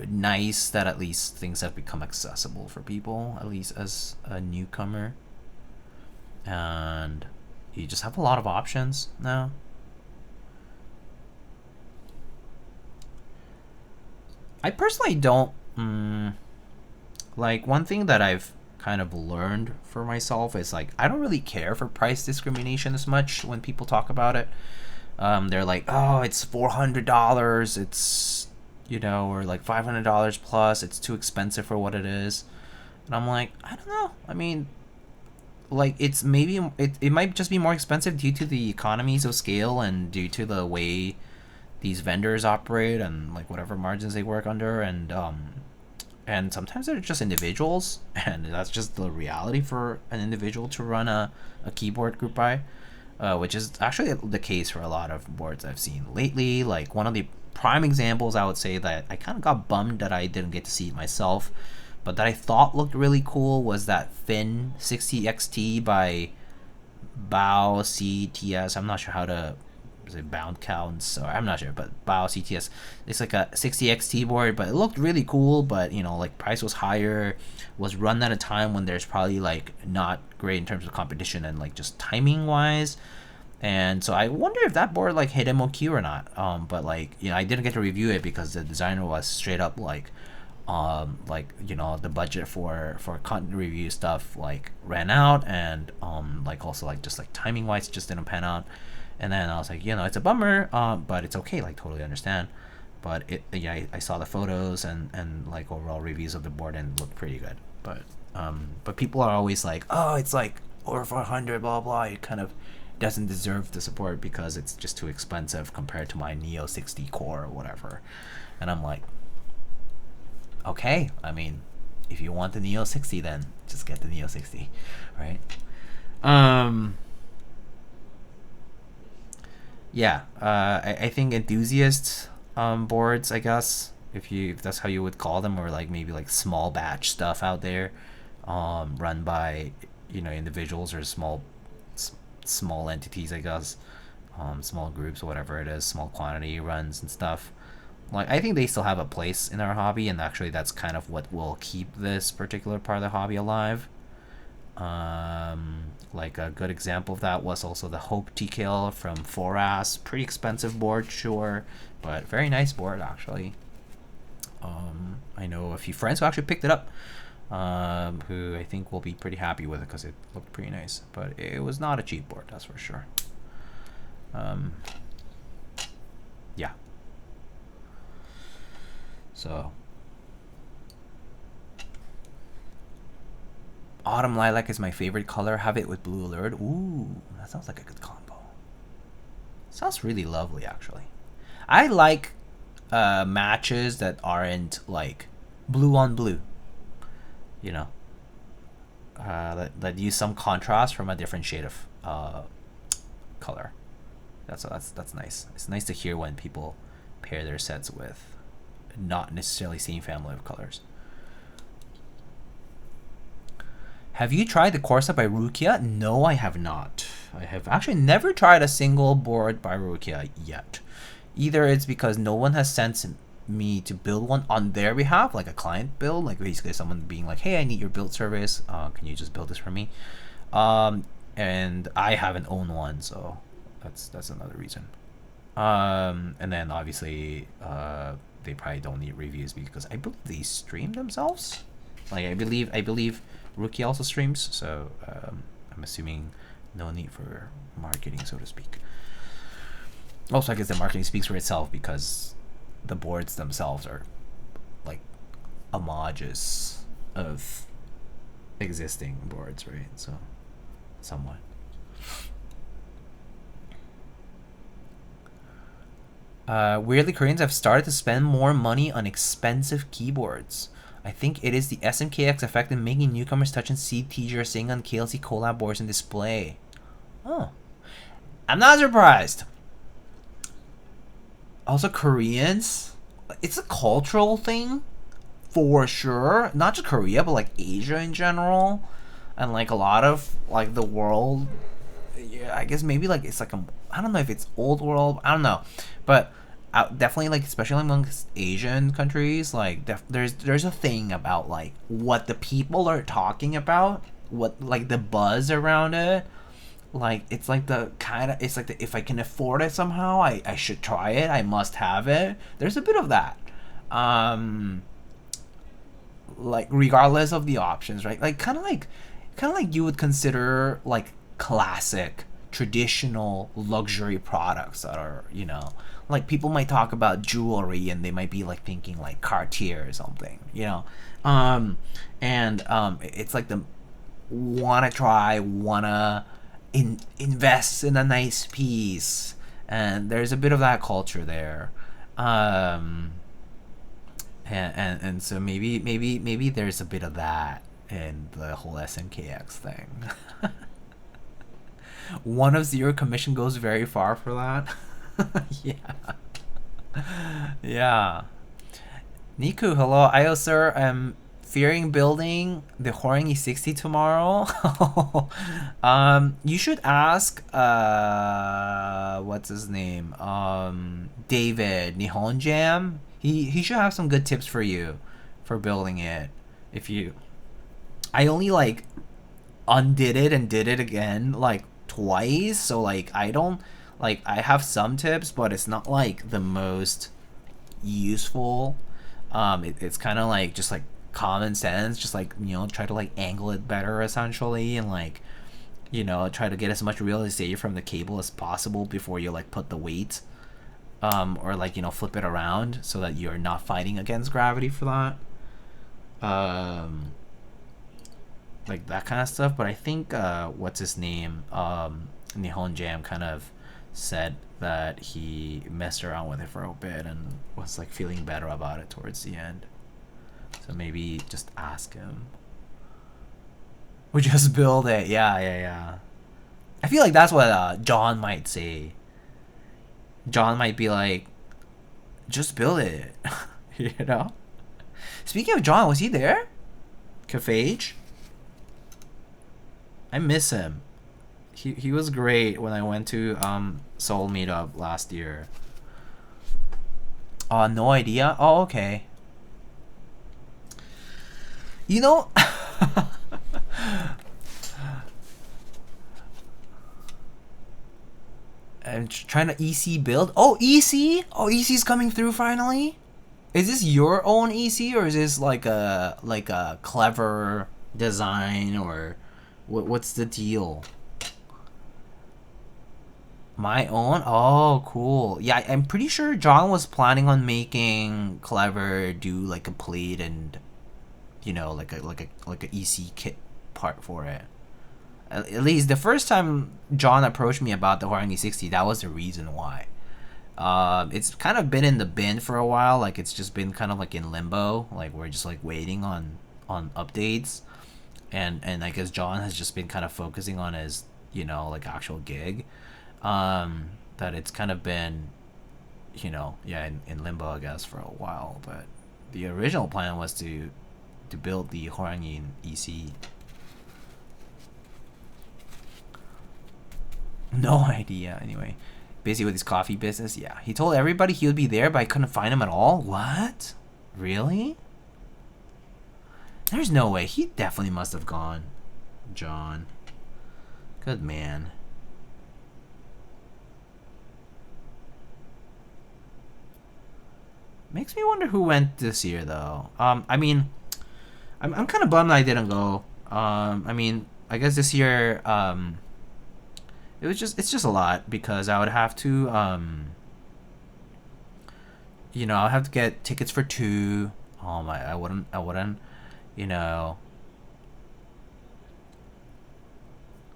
nice that at least things have become accessible for people, at least as a newcomer, and you just have a lot of options now. I personally don't like, one thing that I've kind of learned for myself is like, I don't really care for price discrimination as much when people talk about it. They're like, oh, it's $400, it's, you know, or like $500 plus, it's too expensive for what it is. And I'm like, I don't know. I mean, like, it's maybe it might just be more expensive due to the economies of scale and due to the way these vendors operate and like whatever margins they work under, and sometimes they're just individuals, and that's just the reality for an individual to run a keyboard group buy, which is actually the case for a lot of boards I've seen lately. Like, one of the prime examples I would say that I kind of got bummed that I didn't get to see it myself, but that I thought looked really cool, was that Fin 60XT by Bao CTS. I'm not sure how to say bound counts, or I'm not sure, but Bao CTS. It's like a 60XT board, but it looked really cool, but you know, like, price was higher, was run at a time when there's probably like not great in terms of competition and like just timing wise. And so I wonder if that board like hit MOQ or not. But like, you know, I didn't get to review it because the designer was straight up like, you know, the budget for content review stuff like ran out, and like also like just like timing wise just didn't pan out. And then I was like, you know, it's a bummer, but it's okay, like, totally understand. But it, yeah, I saw the photos and like overall reviews of the board, and it looked pretty good. But people are always like, oh, it's like over 400, blah blah. It kind of doesn't deserve the support because it's just too expensive compared to my Neo 60 core or whatever. And I'm like, okay, I mean, if you want the Neo 60, then just get the Neo 60, right? Yeah, I think enthusiast boards, I guess, if that's how you would call them, or like maybe like small batch stuff out there, run by, you know, individuals or small entities, I guess, small groups, whatever it is, small quantity runs and stuff. Like, I think they still have a place in our hobby, and actually that's kind of what will keep this particular part of the hobby alive. Like, a good example of that was also the Hope TKL from Foras. Pretty expensive board, sure, but very nice board actually. I know a few friends who actually picked it up, who I think will be pretty happy with it because it looked pretty nice. But it was not a cheap board, that's for sure. Yeah. So, Autumn Lilac is my favorite color. Have it with Blue Alert. Ooh, that sounds like a good combo. Sounds really lovely, actually. I like matches that aren't like blue on blue. You know, that use some contrast from a different shade of color. That's nice. It's nice to hear when people pair their sets with not necessarily same family of colors. Have you tried the Corsa by Rukia? No, I have not. I have actually never tried a single board by Rukia yet. Either it's because no one has sent me to build one on their behalf, like a client build, like basically someone being like, hey, I need your build service. Can you just build this for me? And I haven't owned one, so that's another reason. And then obviously they probably don't need reviews because I believe they stream themselves. Like, I believe Rookie also streams, so I'm assuming no need for marketing, so to speak. Also, I guess the marketing speaks for itself because the boards themselves are like homages of existing boards, right? So, somewhat. Weirdly, Koreans have started to spend more money on expensive keyboards. I think it is the SMKX effect in making newcomers touch and see teacher sing on KLC collab boards and display. Oh. I'm not surprised. Also, Koreans, it's a cultural thing for sure. Not just Korea, but like Asia in general. And like a lot of like the world. Yeah, I guess maybe like it's like I don't know if it's old world. I don't know. But definitely like especially amongst Asian countries, like there's a thing about like what the people are talking about, what like the buzz around it. Like it's like the kind of, it's like the, if I can afford it somehow, I should try it, I must have it. There's a bit of that, like regardless of the options, right? Like kind of like you would consider like classic traditional luxury products that are, you know, like people might talk about jewelry and they might be like thinking like Cartier or something, you know. It's like the wanna invest in a nice piece, and there's a bit of that culture there. And so maybe there's a bit of that in the whole SNKX thing. 1 of 0 commission goes very far for that. Yeah. Niku, hello. Ayo, sir. I'm fearing building the Horang E60 tomorrow. You should ask what's his name? David Nihon Jam. He should have some good tips for you for building it. I only like undid it and did it again like twice, so like I have some tips, but it's not like the most useful. It's kind of like just like common sense, just like, you know, try to like angle it better essentially, and like, you know, try to get as much realization from the cable as possible before you like put the weight, or like, you know, flip it around so that you're not fighting against gravity for that, like that kind of stuff. But I think what's his name, Nihon Jam kind of said that he messed around with it for a bit and was like feeling better about it towards the end. So maybe just ask him. We just build it. Yeah. I feel like that's what John might say. John might be like, just build it. You know? Speaking of John, was he there? Cafage? I miss him. He was great when I went to Seoul meetup last year. No idea? Oh, okay. You know, I'm trying to EC build. Oh, EC? Oh, EC's coming through finally? Is this your own EC, or is this like a clever design, or what's the deal? My own? Oh, cool. Yeah, I'm pretty sure John was planning on making Clever do like a plate and, you know, like a EC kit part for it. At least the first time John approached me about the Horang E60, that was the reason why. It's kind of been in the bin for a while. Like it's just been kind of like in limbo. Like we're just like waiting on updates, and I guess John has just been kind of focusing on his, you know, like actual gig. That it's kind of been, you know, yeah, in limbo, I guess, for a while. But the original plan was to build the Horang EC. No idea. Anyway, busy with his coffee business. Yeah, he told everybody he would be there, but I couldn't find him at all. What? Really? There's no way. He definitely must have gone. John. Good man. Makes me wonder who went this year, though. I mean, I'm kind of bummed I didn't go. I mean, I guess this year, it's just a lot because I would have to you know, I'll have to get tickets for 2. Oh my, I wouldn't, you know,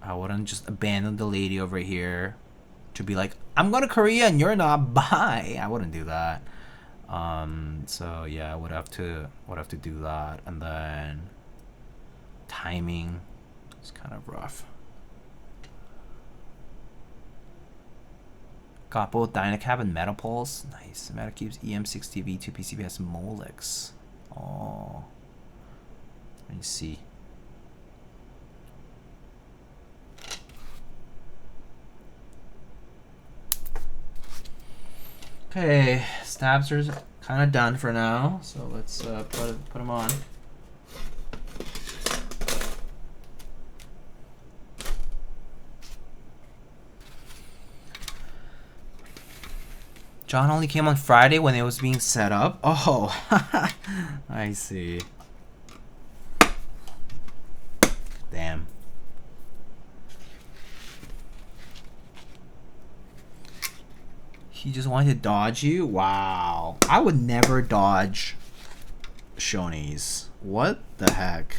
I wouldn't just abandon the lady over here to be like, I'm going to Korea and you're not, bye. I wouldn't do that. So yeah, I would have to do that. And then timing is kind of rough. Got both Dynacap and Metapulse. Nice. Metacube's EM60V 2PCBS Molex. Oh. Let me see. Okay, stabs are kind of done for now, so let's put them on. John only came on Friday when it was being set up. Oh, I see. Damn. He just wanted to dodge you? Wow. I would never dodge Shoney's. What the heck?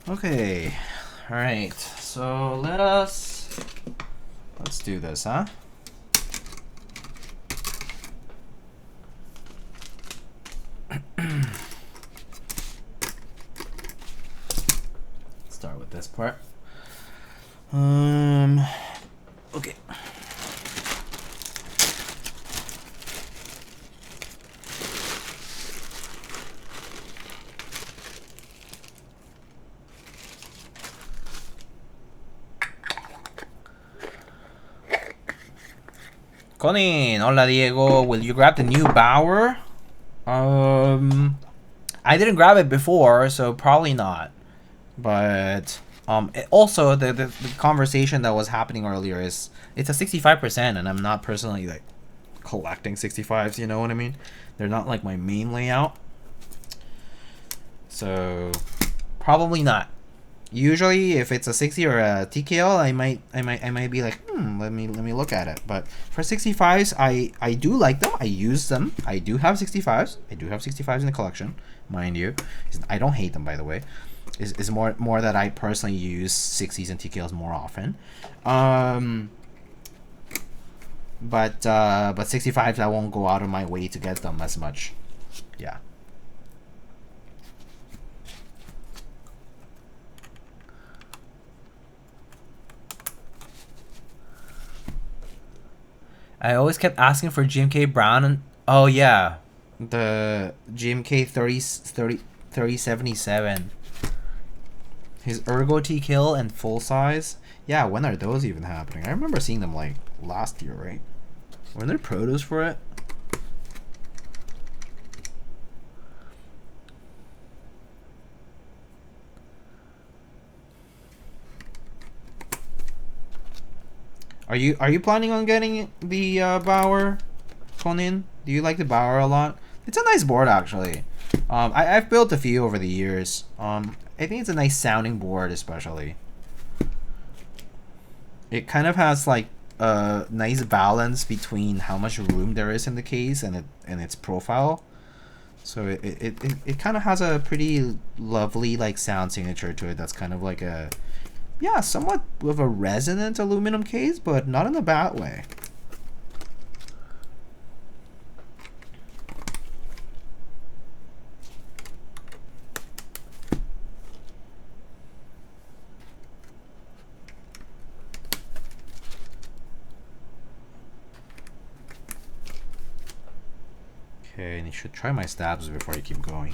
Okay, all right, so let's do this, huh? Start with this part. Okay. Conin, hola Diego. Will you grab the new Bauer? I didn't grab it before, so probably not. But also the conversation that was happening earlier is it's a 65%, and I'm not personally like collecting 65s. You know what I mean? They're not like my main layout, so probably not. Usually, if it's a 60 or a TKL, I might be like, let me look at it. But for 65s, I do like them. I use them. I do have 65s. I do have 65s in the collection, mind you. I don't hate them, by the way. It's more that I personally use 60s and TKLs more often. But 65s, I won't go out of my way to get them as much. Yeah. I always kept asking for GMK Brown, and oh yeah, the GMK 3077. His Ergo T-Kill and full size. Yeah, when are those even happening? I remember seeing them like last year, right? Were there protos for it? Are you planning on getting the Bauer, Conan? Do you like the Bauer a lot? It's a nice board, actually. I've built a few over the years. I think it's a nice sounding board, especially. It kind of has like a nice balance between how much room there is in the case and its profile. So it kind of has a pretty lovely like sound signature to it. That's kind of like a, yeah, somewhat of a resonant aluminum case, but not in a bad way. Okay, and you should try my stabs before you keep going.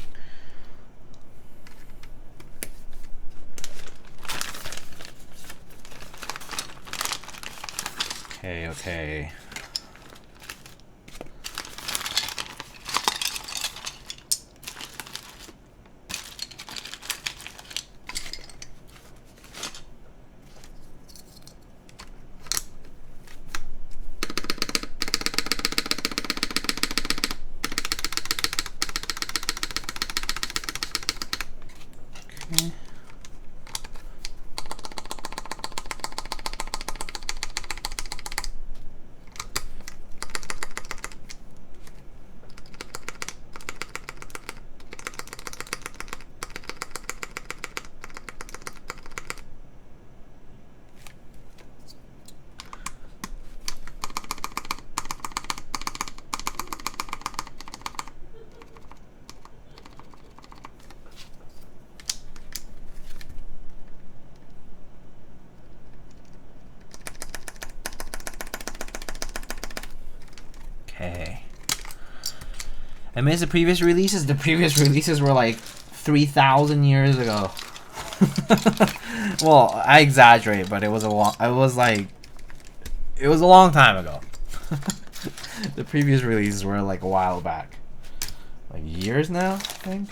Okay, okay. Okay. I missed the previous releases. The previous releases were like 3,000 years ago. Well, I exaggerate, but it was a long time ago. The previous releases were like a while back. Like years now, I think.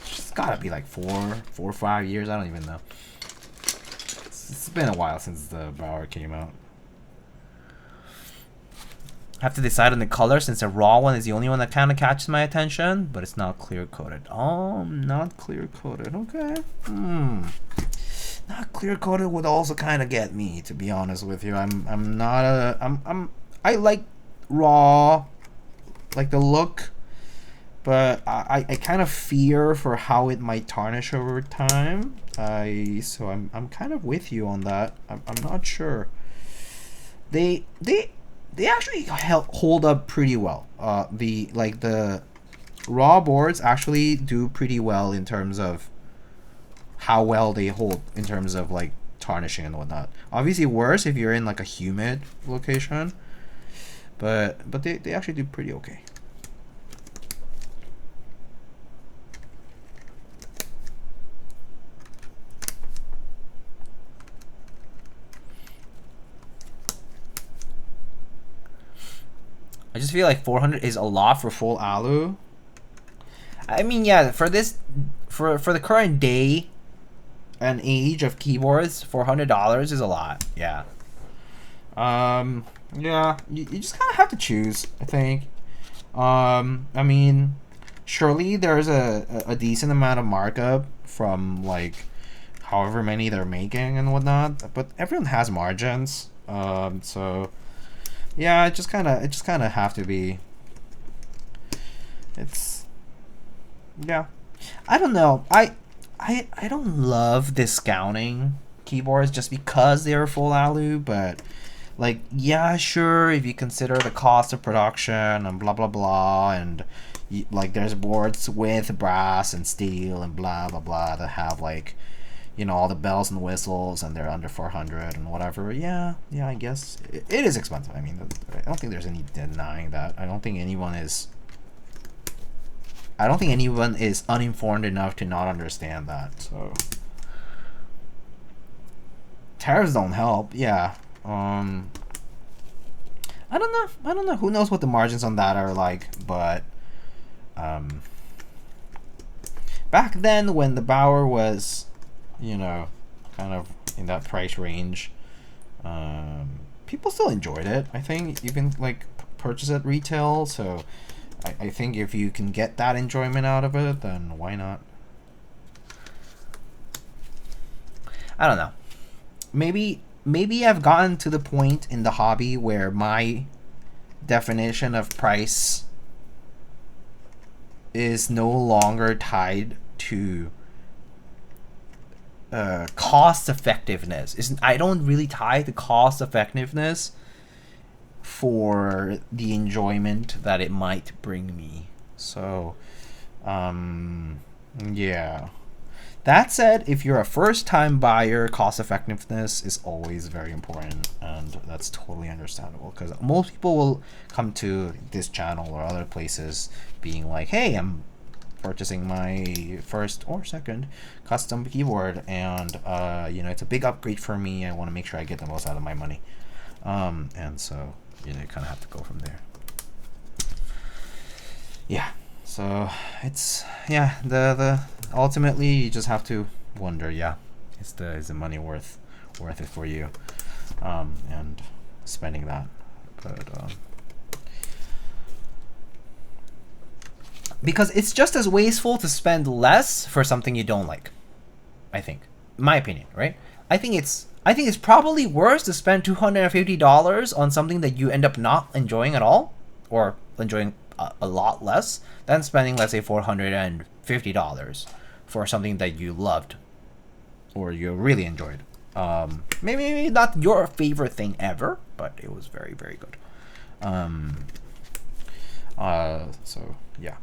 It's gotta be like four or 5 years. I don't even know. It's been a while since the Bower came out. I have to decide on the color since the raw one is the only one that kind of catches my attention, but it's not clear coated. Oh, not clear coated. Okay. Not clear coated would also kind of get me, to be honest with you. I like raw, like the look, but I kind of fear for how it might tarnish over time. So I'm kind of with you on that. I'm not sure. They actually hold up pretty well. The raw boards actually do pretty well in terms of how well they hold in terms of like tarnishing and whatnot. Obviously worse if you're in like a humid location, but they actually do pretty okay. I just feel like 400 is a lot for full alu. I mean, yeah, for the current day and age of keyboards, $400 is a lot. Yeah. Yeah, you just kind of have to choose, I think. I mean, surely there's a decent amount of markup from like however many they're making and whatnot, but everyone has margins. So yeah, it just kind of have to be. Yeah, I don't know. I don't love discounting keyboards just because they are full alu, but like, yeah, sure, if you consider the cost of production and blah blah blah, and like there's boards with brass and steel and blah blah blah that have like, you know, all the bells and whistles and they're under 400 and whatever. Yeah, I guess it is expensive. I mean, I don't think there's any denying that. I don't think anyone is uninformed enough to not understand that. So tariffs don't help. Yeah. I don't know. Who knows what the margins on that are like, but back then when the Bower was, you know, kind of in that price range, people still enjoyed it. I think you can like purchase at retail, so I think if you can get that enjoyment out of it, then why not? I don't know. Maybe I've gotten to the point in the hobby where my definition of price is no longer tied to cost effectiveness. I don't really tie the cost effectiveness for the enjoyment that it might bring me. So yeah. That said, if you're a first-time buyer, cost effectiveness is always very important, and that's totally understandable because most people will come to this channel or other places being like, hey, I'm purchasing my first or second custom keyboard, and you know, it's a big upgrade for me. I want to make sure I get the most out of my money. And so you know, you kind of have to go from there. Yeah. So it's, yeah, the ultimately you just have to wonder, yeah, is the money worth it for you, and spending that. But because it's just as wasteful to spend less for something you don't like, I think, in my opinion, right? I think it's probably worse to spend $250 on something that you end up not enjoying at all, or enjoying a lot less, than spending, let's say, $450 for something that you loved or you really enjoyed. Maybe not your favorite thing ever, but it was very, very good. So yeah.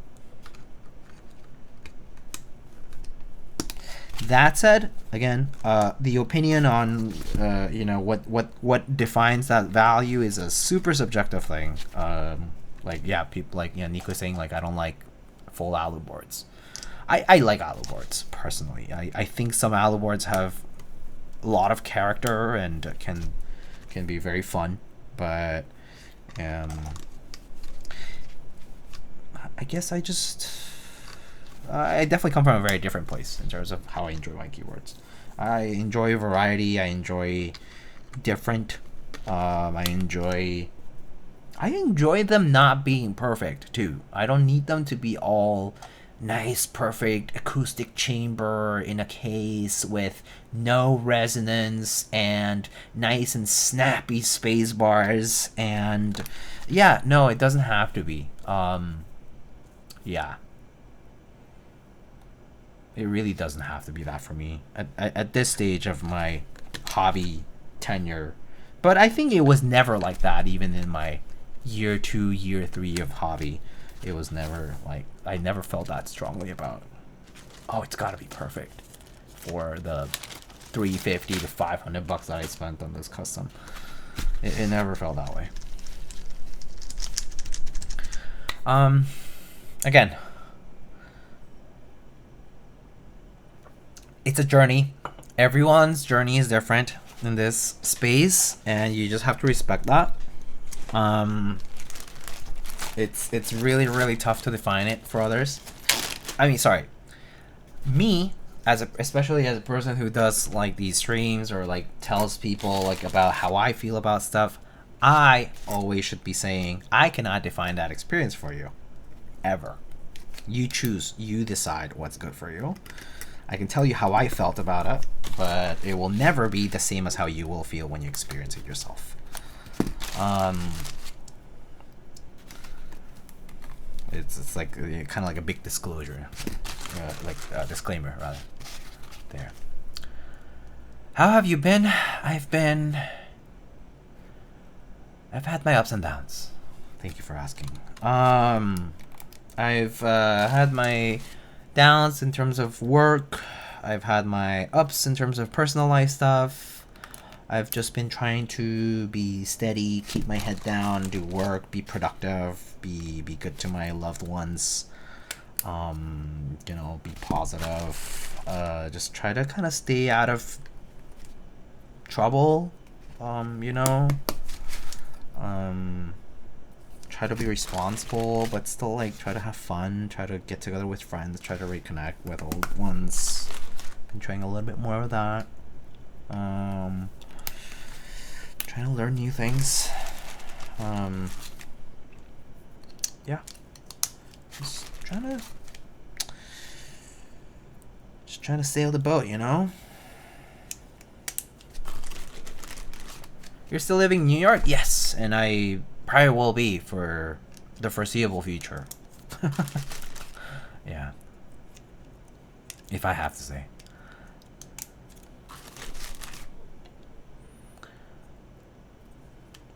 That said, again, the opinion on you know, what defines that value is a super subjective thing. Like, yeah, people, like, yeah, Nico saying, like, I don't like full alu boards. I like alu boards personally. I think some alu boards have a lot of character and can be very fun, but I guess I definitely come from a very different place in terms of how I enjoy my keyboards. I enjoy variety. I enjoy different. I enjoy them not being perfect too. I don't need them to be all nice, perfect acoustic chamber in a case with no resonance and nice and snappy space bars. And yeah, no, it doesn't have to be. Yeah. It really doesn't have to be that for me at this stage of my hobby tenure. But I think it was never like that, even in my year 2, year 3 of hobby. It was never like, I never felt that strongly about, oh, it's got to be perfect for the $350 to $500 that I spent on this custom. It never felt that way. Again, it's a journey. Everyone's journey is different in this space, and you just have to respect that. It's really, really tough to define it for others. I mean, sorry, me especially as a person who does like these streams or like tells people like about how I feel about stuff, I always should be saying, I cannot define that experience for you, ever. You choose, you decide what's good for you. I can tell you how I felt about it, but it will never be the same as how you will feel when you experience it yourself. It's like kind of like a big disclosure, like a disclaimer rather. There. How have you been? I've had my ups and downs. Thank you for asking. I've had my downs in terms of work. I've had my ups in terms of personal life stuff. I've just been trying to be steady, keep my head down, do work, be productive, be good to my loved ones. You know, be positive. Just try to kind of stay out of trouble. You know. Try to be responsible, but still like try to have fun, try to get together with friends, try to reconnect with old ones. Been trying a little bit more of that. Trying to learn new things. Yeah. Just trying to sail the boat, you know? You're still living in New York? Yes, and I probably will be for the foreseeable future. Yeah. If I have to say.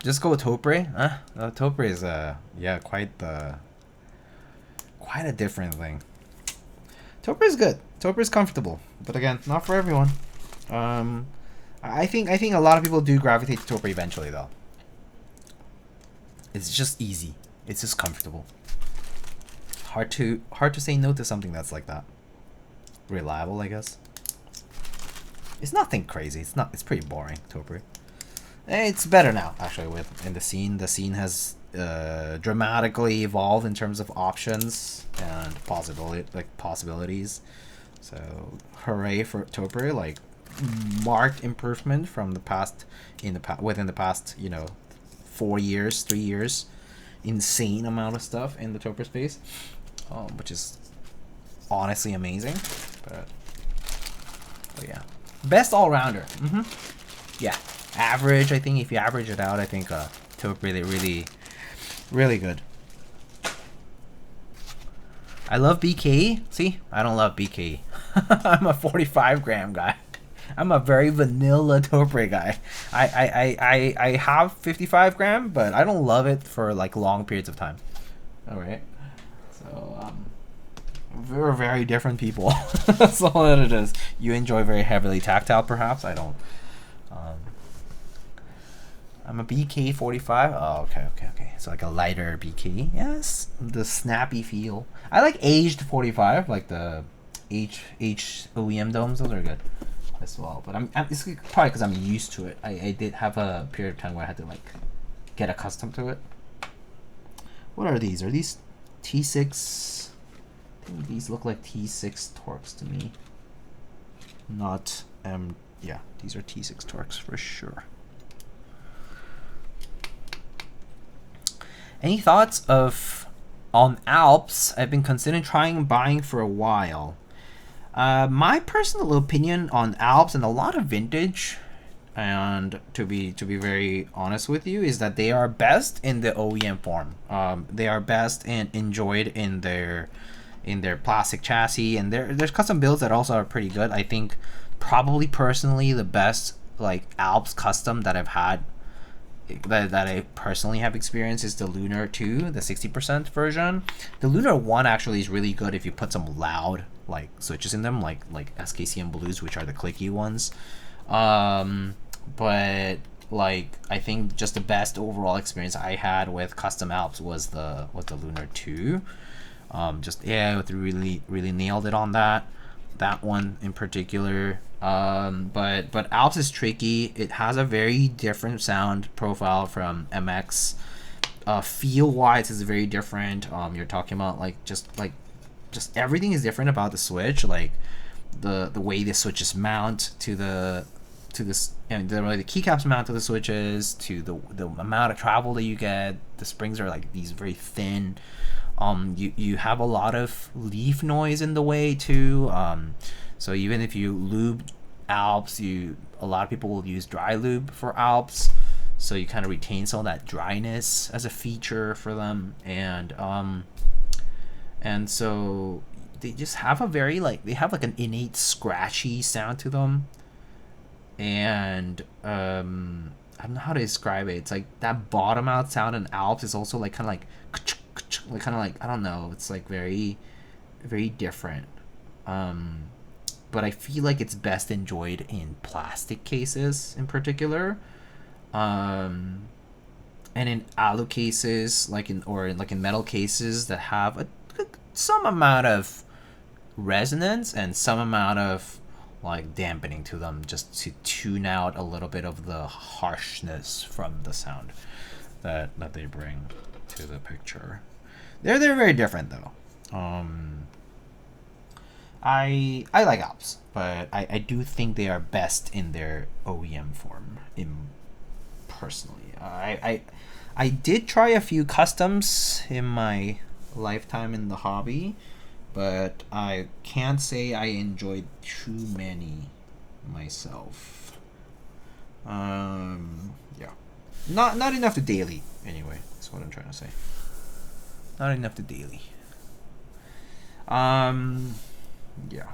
Just go with Topre? Topre is yeah, quite a different thing. Topre is good. Topre is comfortable, but again, not for everyone. I think a lot of people do gravitate to Topre eventually, though. It's just easy. It's just comfortable. Hard to say no to something that's like that. Reliable, I guess. It's nothing crazy. It's pretty boring, Topre. It's better now, actually. In the scene has dramatically evolved in terms of options and possibilities. So hooray for Topiary, like marked improvement from the past within the past 3 years, insane amount of stuff in the Topiary space, which is honestly amazing. But yeah, best all rounder. Yeah, average. I think if you average it out, I think Topiary really good. I love BK. See, I don't love BK. I'm a 45 gram guy. I'm a very vanilla Topiary guy. I have 55 gram, but I don't love it for like long periods of time. All right. So we're very different people. That's all that it is. You enjoy very heavily tactile, perhaps. I don't. I'm a BK 45. Oh, okay. So like a lighter BK. Yes, the snappy feel. I like aged 45, like the H OEM domes. Those are good as well. But it's probably because I'm used to it. I did have a period of time where I had to like get accustomed to it. What are these? Are these T6? I think these look like T6 Torx to me. Not yeah, these are T6 Torx for sure. Any thoughts on Alps? I've been considering trying buying for a while. My personal opinion on Alps and a lot of vintage, and to be very honest with you, is that they are best in the OEM form. They are best and enjoyed in their plastic chassis, and there's custom builds that also are pretty good. I think probably personally the best like Alps custom that I've had, that I personally have experienced, is the Lunar 2, the 60% version. The Lunar 1 actually is really good if you put some loud like switches in them, like SKCM Blues, which are the clicky ones. But like I think just the best overall experience I had with custom Alps was the Lunar 2. It really nailed it on that one in particular. But Alps is tricky. It has a very different sound profile from MX. Feel wise is very different. You're talking about just everything is different about the Switch, like the way the switches mount to this, and the way the keycaps mount to the switches, to the amount of travel that you get. The springs are like these very thin. You have a lot of leaf noise in the way too. So even if you lube Alps, a lot of people will use dry lube for Alps, so you kind of retain some of that dryness as a feature for them. And so they just have an innate scratchy sound to them. And I don't know how to describe it. It's like that bottom out sound in Alps is also like kind of like I don't know. It's like very, very different. But I feel like it's best enjoyed in plastic cases in particular, and in alu cases, like in metal cases that have some amount of resonance and some amount of like dampening to them, just to tune out a little bit of the harshness from the sound that they bring to the picture. They're very different though. I like Alps, but I do think they are best in their OEM form. Personally, I did try a few customs in my lifetime in the hobby, but I can't say I enjoyed too many myself. Yeah, not enough to daily. Anyway, that's what I'm trying to say. Not enough to daily. Yeah.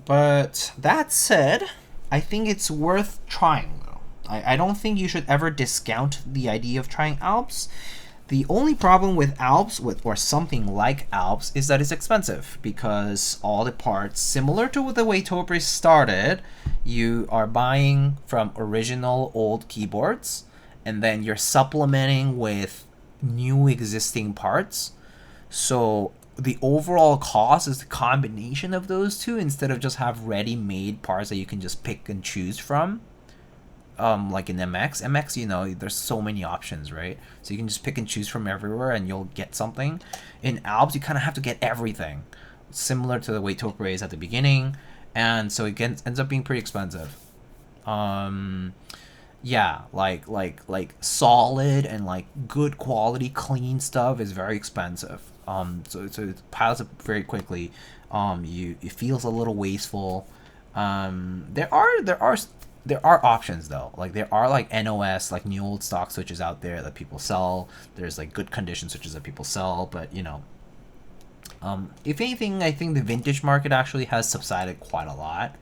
But that said, I think it's worth trying though. I don't think you should ever discount the idea of trying Alps. The only problem with Alps, or something like Alps, is that it's expensive, because all the parts, similar to the way Topiary started, you are buying from original old keyboards, and then you're supplementing with new existing parts. So the overall cost is the combination of those two instead of just have ready-made parts that you can just pick and choose from. Like in MX, you know, there's so many options, right? So you can just pick and choose from everywhere and you'll get something. In Alps, you kind of have to get everything, similar to the way Topre is at the beginning, and so it ends up being pretty expensive. Yeah, like solid and like good quality clean stuff is very expensive. So it piles up very quickly. It feels a little wasteful. There are options though. Like there are like NOS, like new old stock switches out there that people sell. There's like good condition switches that people sell, but you know, if anything, I think the vintage market actually has subsided quite a lot.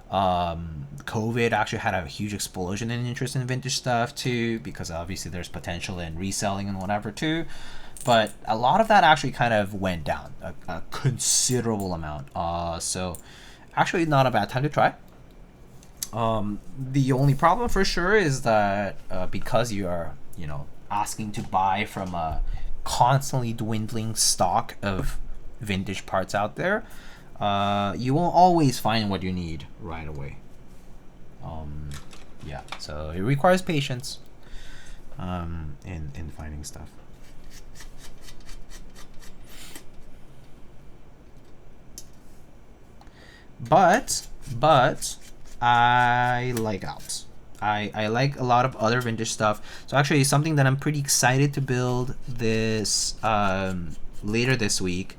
COVID actually had a huge explosion in interest in vintage stuff too, because obviously there's potential in reselling and whatever too. But a lot of that actually kind of went down a considerable amount. So actually not a bad time to try. The only problem for sure is that because you are, you know, asking to buy from a constantly dwindling stock of vintage parts out there, you won't always find what you need right away. Yeah, so it requires patience in finding stuff. But I like Alps. I like a lot of other vintage stuff. So actually, something that I'm pretty excited to build this later this week,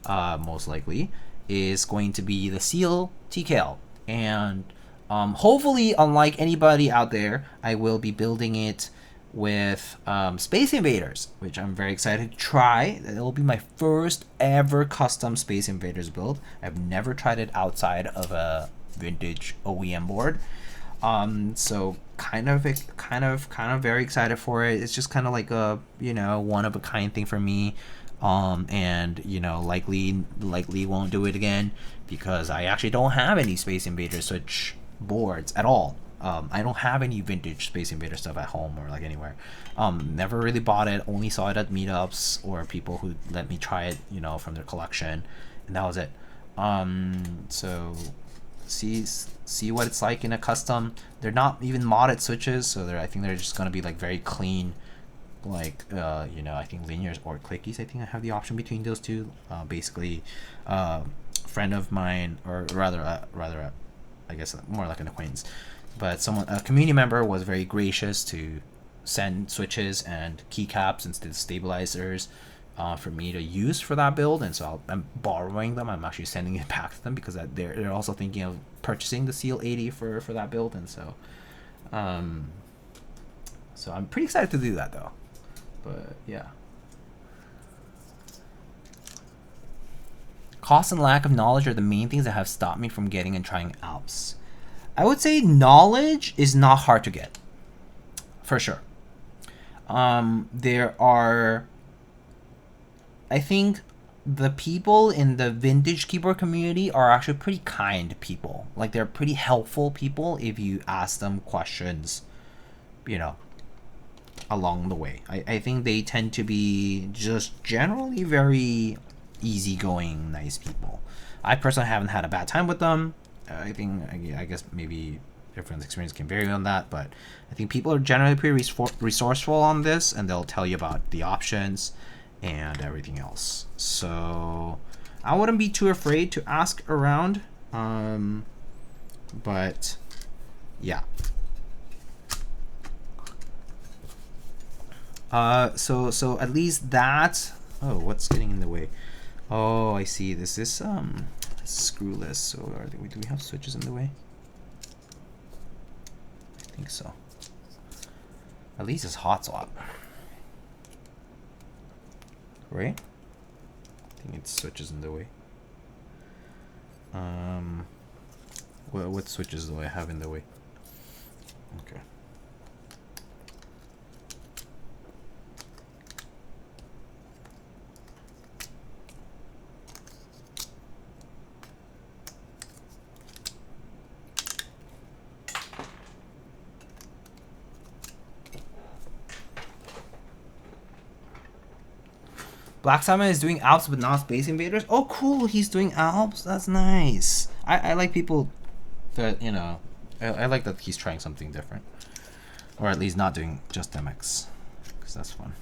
most likely, is going to be the Seal TKL. And hopefully, unlike anybody out there, I will be building it with Space Invaders, which I'm very excited to try. It will be my first ever custom Space Invaders build. I've never tried it outside of a vintage OEM board. So kind of very excited for it. It's just kind of like a, you know, one of a kind thing for me. And you know, likely won't do it again because I actually don't have any Space Invaders Switch boards at all. I don't have any vintage Space Invader stuff at home or like anywhere. Never really bought it. Only saw it at meetups or people who let me try it, you know, from their collection, and that was it. So see what it's like in a custom. They're not even modded switches, so I think they're just gonna be like very clean. Like you know, I think linears or clickies. I think I have the option between those two. Basically, friend of mine, or rather, I guess more like an acquaintance. But a community member, was very gracious to send switches and keycaps instead of stabilizers for me to use for that build, and so I'm borrowing them. I'm actually sending it back to them because they're also thinking of purchasing the Seal 80 for that build, and so so I'm pretty excited to do that though. But yeah. Cost and lack of knowledge are the main things that have stopped me from getting and trying Alps. I would say knowledge is not hard to get, for sure. There are, I think, the people in the vintage keyboard community are actually pretty kind people. Like, they're pretty helpful people if you ask them questions, you know, along the way. I think they tend to be just generally very easygoing, nice people. I personally haven't had a bad time with them. I guess maybe everyone's experience can vary on that, but I think people are generally pretty resourceful on this, and they'll tell you about the options and everything else. So I wouldn't be too afraid to ask around, but yeah. So at least that. Oh, what's getting in the way? Oh, I see. This is screwless. So do we have switches in the way? I think so. At least it's hot swap, right? I think it's switches in the way. Well, what switches do I have in the way? Okay. Black Salmon is doing Alps but not Space Invaders. Oh, cool. He's doing Alps. That's nice. I like people that, you know, I like that he's trying something different. Or at least not doing just MX. Because that's fun.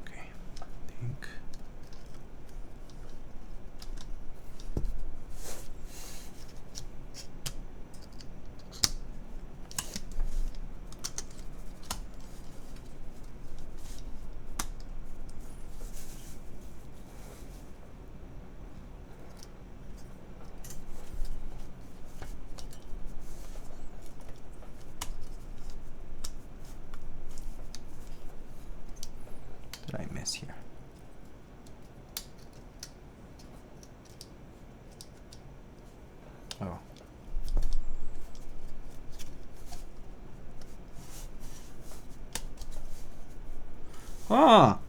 Okay. I think. Did I miss here? Oh. Ah,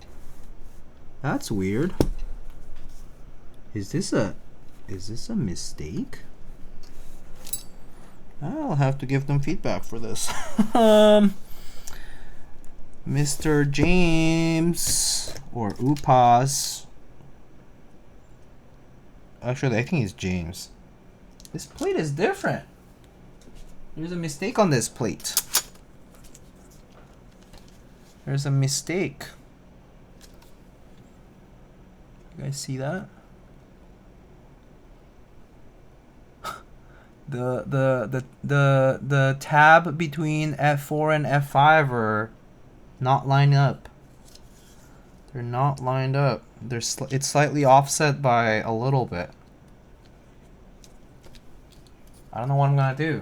that's weird. Is this a mistake? I'll have to give them feedback for this. Mr. James or Upas. Actually, I think it's James. This plate is different. There's a mistake on this plate. There's a mistake. You guys see that? The tab between F4 and F5 are not lined up. They're not lined up. It's slightly offset by a little bit. I don't know what I'm gonna do.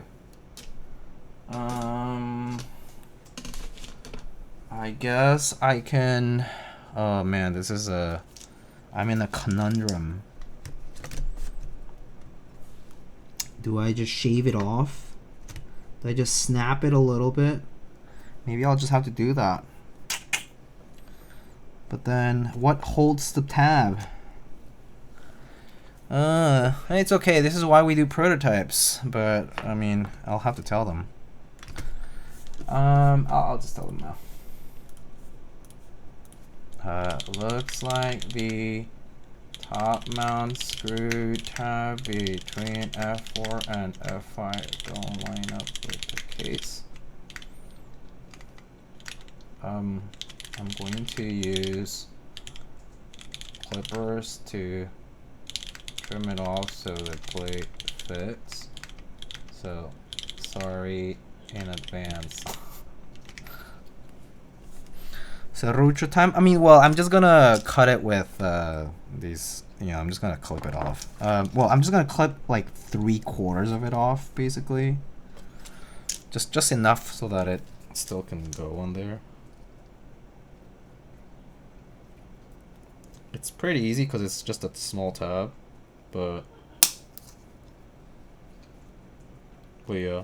I guess I can. Oh man, this is a. I'm in a conundrum. Do I just shave it off? Do I just snap it a little bit? Maybe I'll just have to do that. But then, what holds the tab? It's okay. This is why we do prototypes. But I mean, I'll have to tell them. I'll just tell them now. Looks like the top mount screw tab between F4 and F5 don't line up with the case. I'm going to use clippers to trim it off so the plate fits. So sorry in advance. So Rucho time. I mean, well, I'm just gonna cut it with these. You know, I'm just gonna clip it off. Well, I'm just gonna clip like 3/4 of it off, basically. Just enough so that it still can go on there. It's pretty easy because it's just a small tab, but yeah.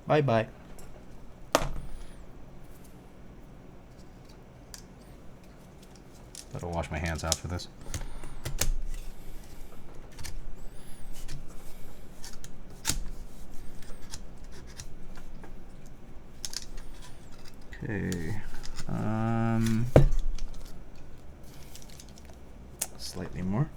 Bye bye. Better wash my hands after this. Okay. Slightly more.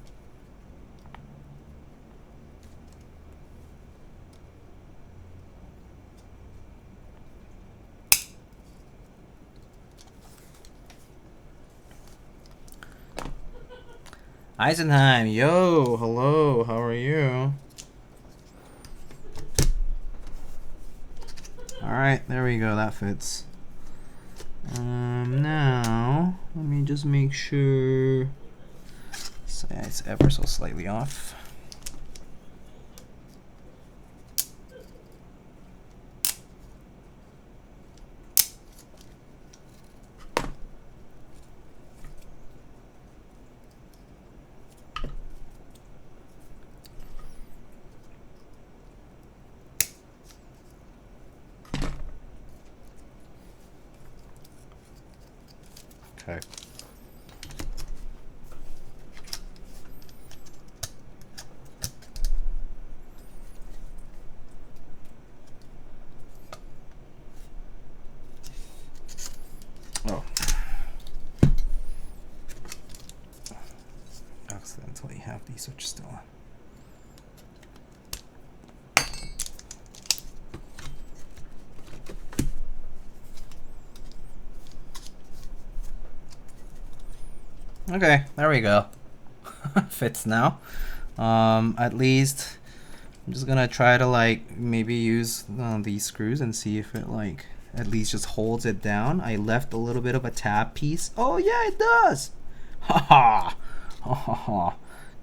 Eisenheim, yo, hello, how are you? Alright, there we go, that fits. Now, let me just make sure it's ever so slightly off. Okay. Oh, switch still on. Okay, there we go. Fits now. At least I'm just gonna try to like maybe use these screws and see if it like at least just holds it down. I left a little bit of a tab piece. Oh yeah, it does. Ha ha.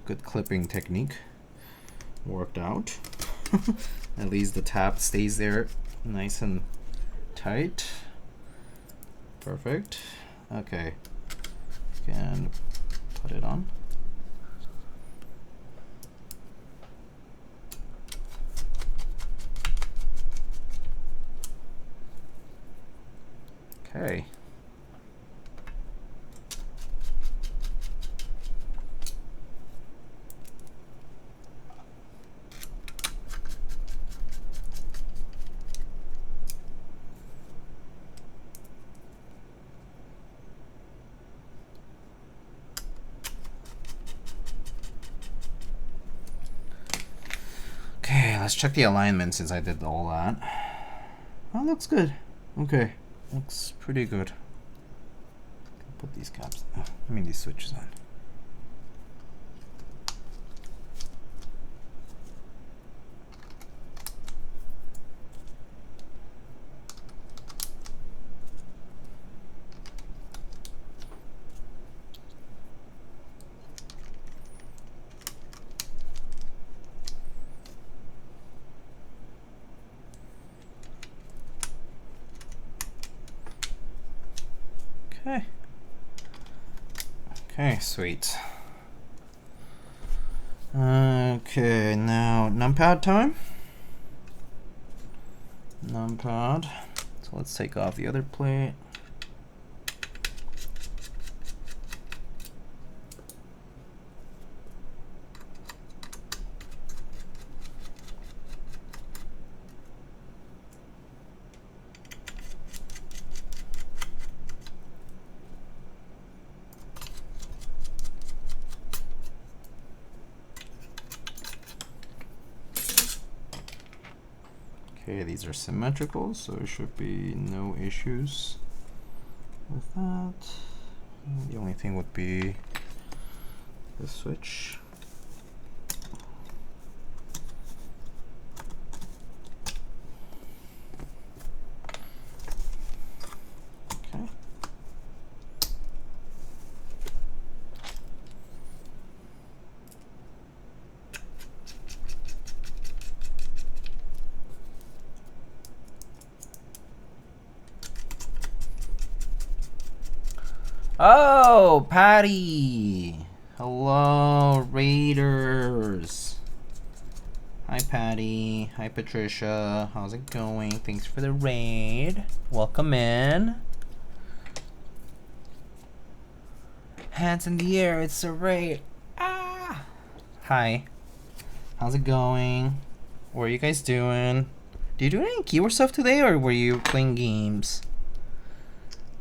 Good clipping technique. Worked out. At least the tab stays there nice and tight. Perfect. Okay. Can put it on. Okay. Okay, let's check the alignment since I did all that. Oh, looks good. Okay, looks pretty good. Put these caps, these switches on. Okay. Okay, sweet. Okay, now numpad time. Numpad. So let's take off the other plate. Okay, these are symmetrical, so there should be no issues with that. The only thing would be the switch. Okay. Oh, Patty! Hello, Raiders! Hi, Patty. Hi, Patricia. How's it going? Thanks for the raid. Welcome in. Hands in the air, it's a raid. Ah! Hi. How's it going? What are you guys doing? Did you do any keyword stuff today, or were you playing games?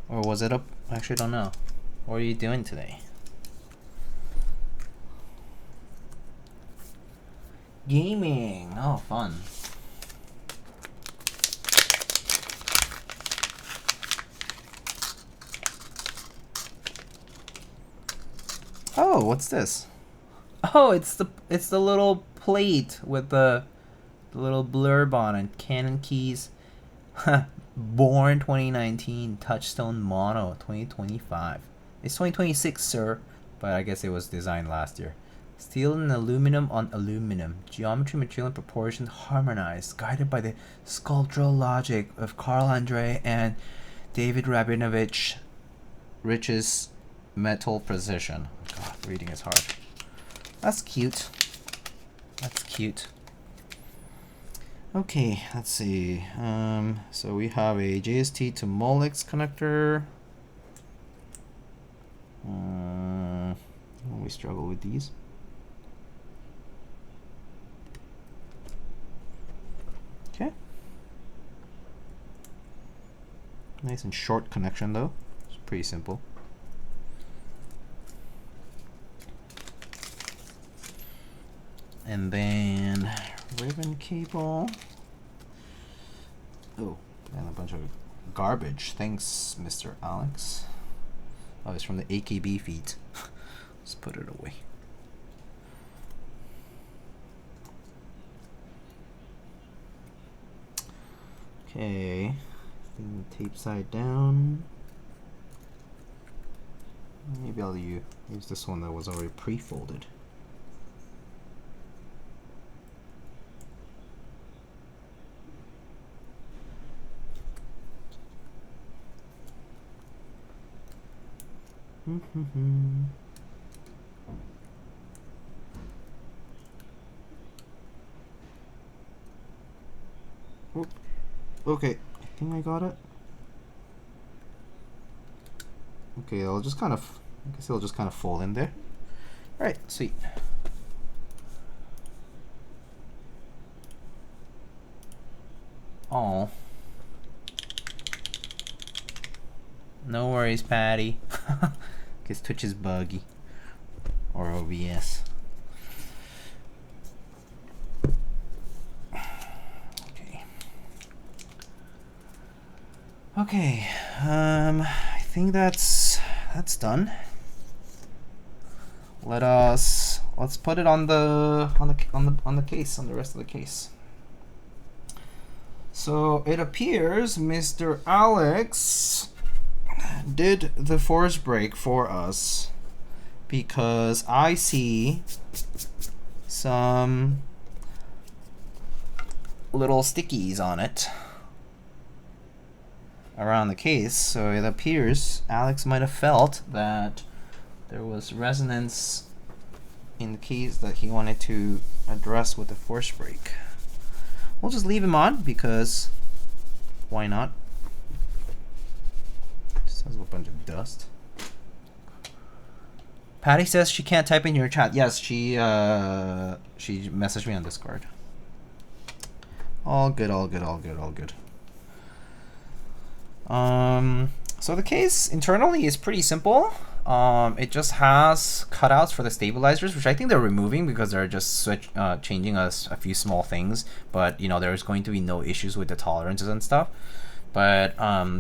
Or was it up? Actually, I don't know. What are you doing today? Gaming. Oh, fun. Oh, what's this? Oh, it's the little plate with the little blurb on it. CannonKeys. Born 2019, Touchstone Mono 2025. It's 2026, sir, but I guess it was designed last year. Steel and aluminum on aluminum. Geometry, material, and proportion harmonized, guided by the sculptural logic of Carl Andre and David Rabinovich Rich's metal precision. God, reading is hard. That's cute. That's cute. Okay, let's see. So we have a JST to Molex connector. We struggle with these. Okay. Nice and short connection though. It's pretty simple. And then ribbon cable. Oh, and a bunch of garbage. Thanks, Mr. Alex. Oh, it's from the AKB feed. Let's put it away. Okay, tape side down. Maybe I'll use this one that was already pre-folded. Okay, I think I got it. Okay, I'll just kind of, I guess it'll just kind of fall in there. All right, sweet. Oh. No worries, Patty. Guess Twitch is buggy. Or OBS. Okay, I think that's done. Let's put it on the case, on the rest of the case. So it appears Mr. Alex did the force break for us because I see some little stickies on it around the case, so it appears Alex might have felt that there was resonance in the case that he wanted to address with the force break. We'll just leave him on because why not? Just has a bunch of dust. Patty says she can't type in your chat. Yes, she messaged me on Discord. All good, all good, all good, all good. So the case internally is pretty simple. It just has cutouts for the stabilizers, which I think they're removing because they're just changing us a few small things. But you know, there's going to be no issues with the tolerances and stuff. But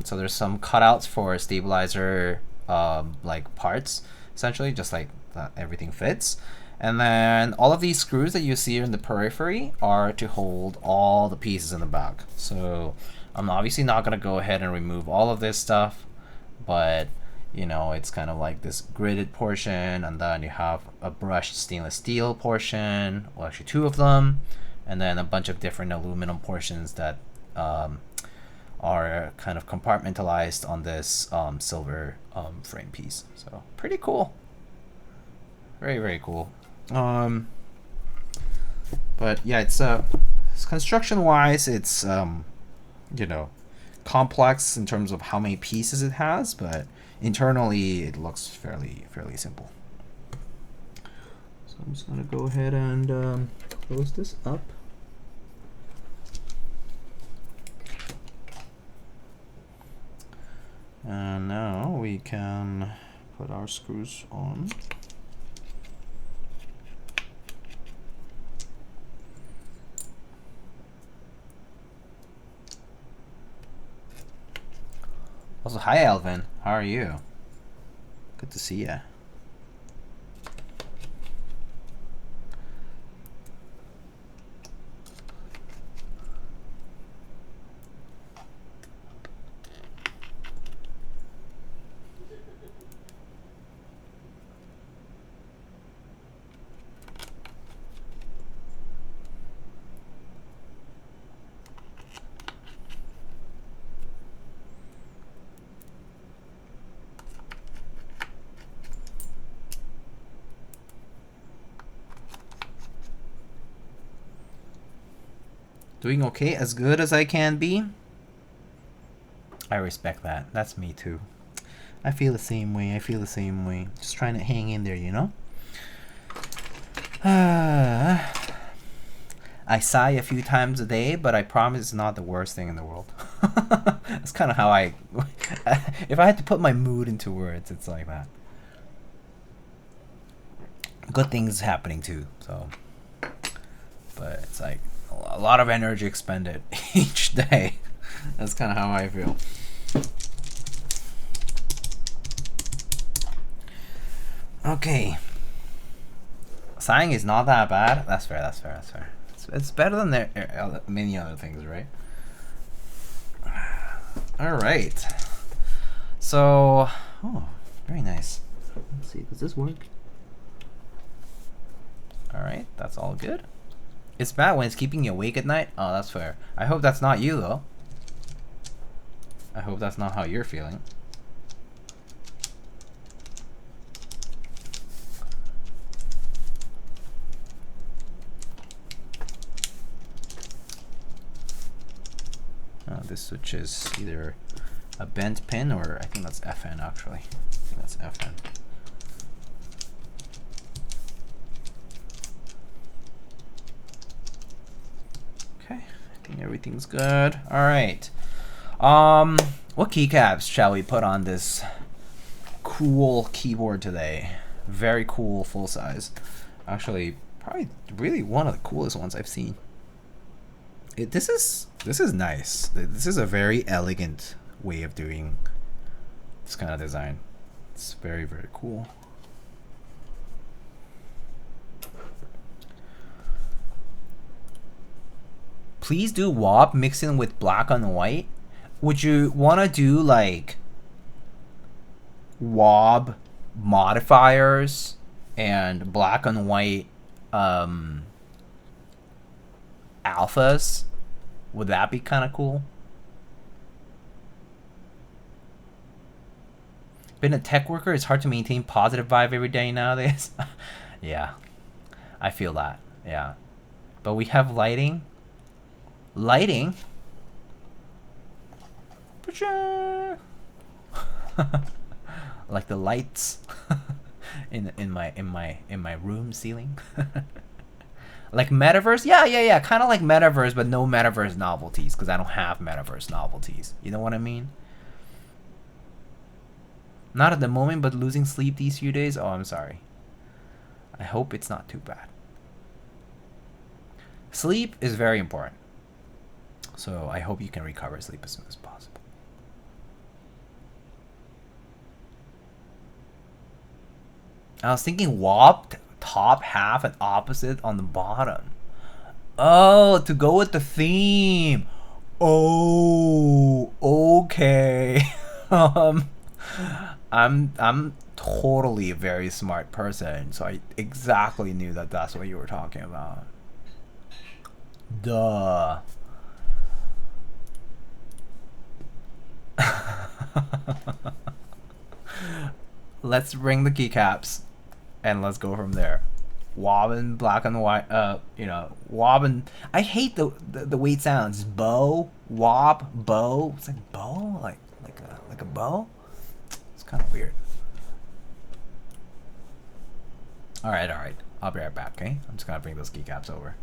so there's some cutouts for stabilizer like parts, essentially, just like everything fits. And then all of these screws that you see in the periphery are to hold all the pieces in the back. So I'm obviously not going to go ahead and remove all of this stuff, but you know, it's kind of like this gridded portion, and then you have a brushed stainless steel portion, well actually two of them, and then a bunch of different aluminum portions that are kind of compartmentalized on this silver frame piece. So pretty cool, very, very cool. But yeah, it's construction wise, it's you know, complex in terms of how many pieces it has, but internally it looks fairly simple. So I'm just gonna go ahead and close this up. And now we can put our screws on. Also, hi Alvin, how are you? Good to see ya. Doing okay, as good as I can be. I respect that. That's me too. I feel the same way. I feel the same way. Just trying to hang in there, you know? I sigh a few times a day, but I promise it's not the worst thing in the world. That's kind of how I... if I had to put my mood into words, it's like that. Good things happening too, so... but it's like a lot of energy expended each day. That's kind of how I feel. Okay. Sighing is not that bad. That's fair, that's fair, that's fair. It's better than many other things, right? Alright. So, oh, very nice. Let's see, does this work? Alright, that's all good. It's bad when it's keeping you awake at night. Oh, that's fair. I hope that's not you, though. I hope that's not how you're feeling. This switch is either a bent pin or I think that's FN actually. I think that's FN. Okay, I think everything's good. All right. What keycaps shall we put on this cool keyboard today? Very cool, full size. Actually, probably really one of the coolest ones I've seen. This is nice. This is a very elegant way of doing this kind of design. It's very, very cool. Please do WoB mixing with black on white. Would you want to do like WoB modifiers and black and white alphas? Would that be kind of cool? Being a tech worker, it's hard to maintain positive vibe every day nowadays. Yeah, I feel that. Yeah, but we have lighting. Lighting. Like the lights in my room ceiling. Like metaverse, yeah, kind of like metaverse, but no metaverse novelties because I don't have metaverse novelties. You know what I mean? Not at the moment, but losing sleep these few days. Oh, I'm sorry. I hope it's not too bad. Sleep is very important, so I hope you can recover sleep as soon as possible. I was thinking WoB top half and opposite on the bottom. Oh, to go with the theme. Oh, okay. I'm totally a very smart person, so I exactly knew that that's what you were talking about. Duh. Let's bring the keycaps and let's go from there. WoB and black and white, you know, WoB and I hate the way it sounds. Bow, WoB, bow. It's like bow, like a bow. It's kind of weird. All right. I'll be right back. Okay, I'm just gonna bring those keycaps over.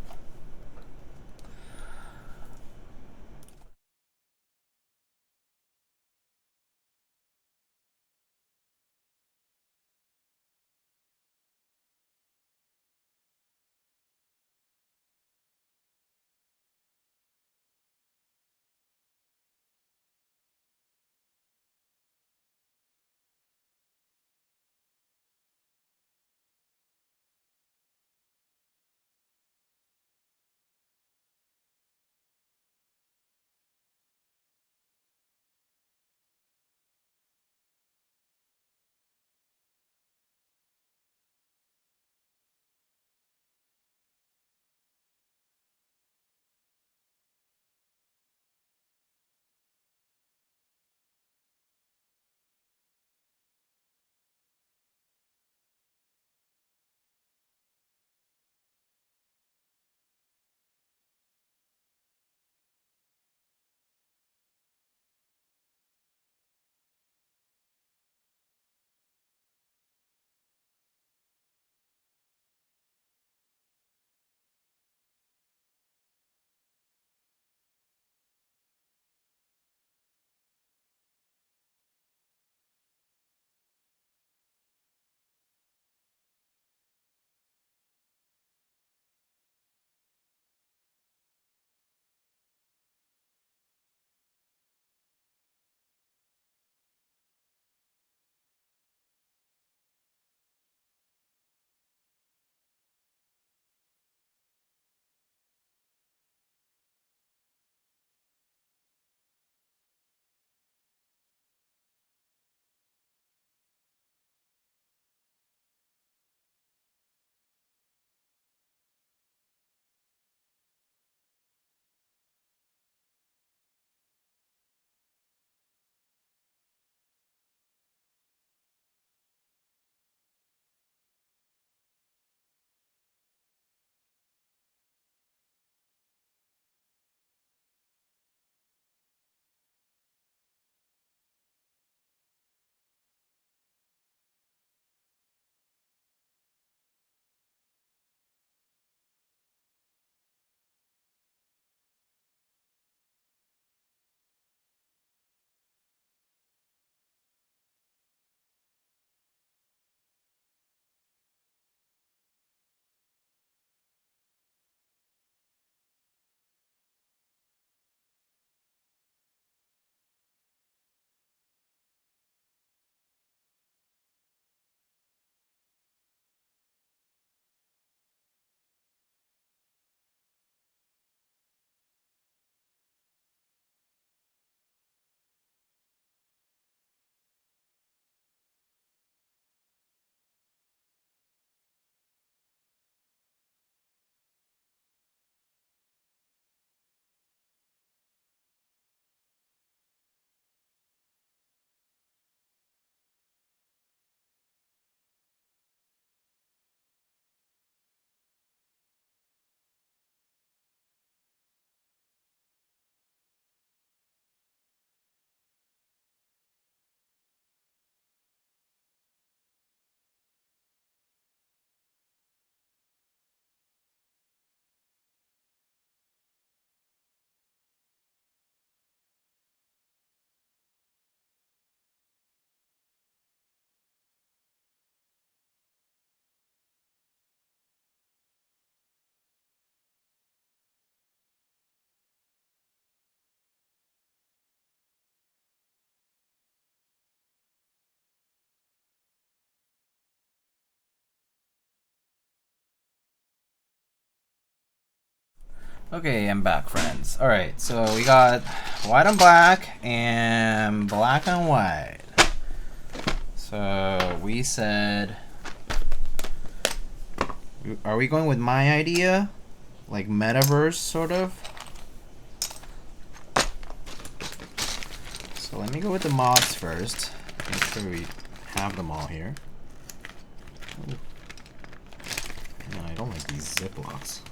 Okay, I'm back, friends. Alright, so we got white on black and black on white. So we said, are we going with my idea? Like metaverse, sort of? So let me go with the mods first. Make sure we have them all here. Ooh. No, I don't like these Ziplocs.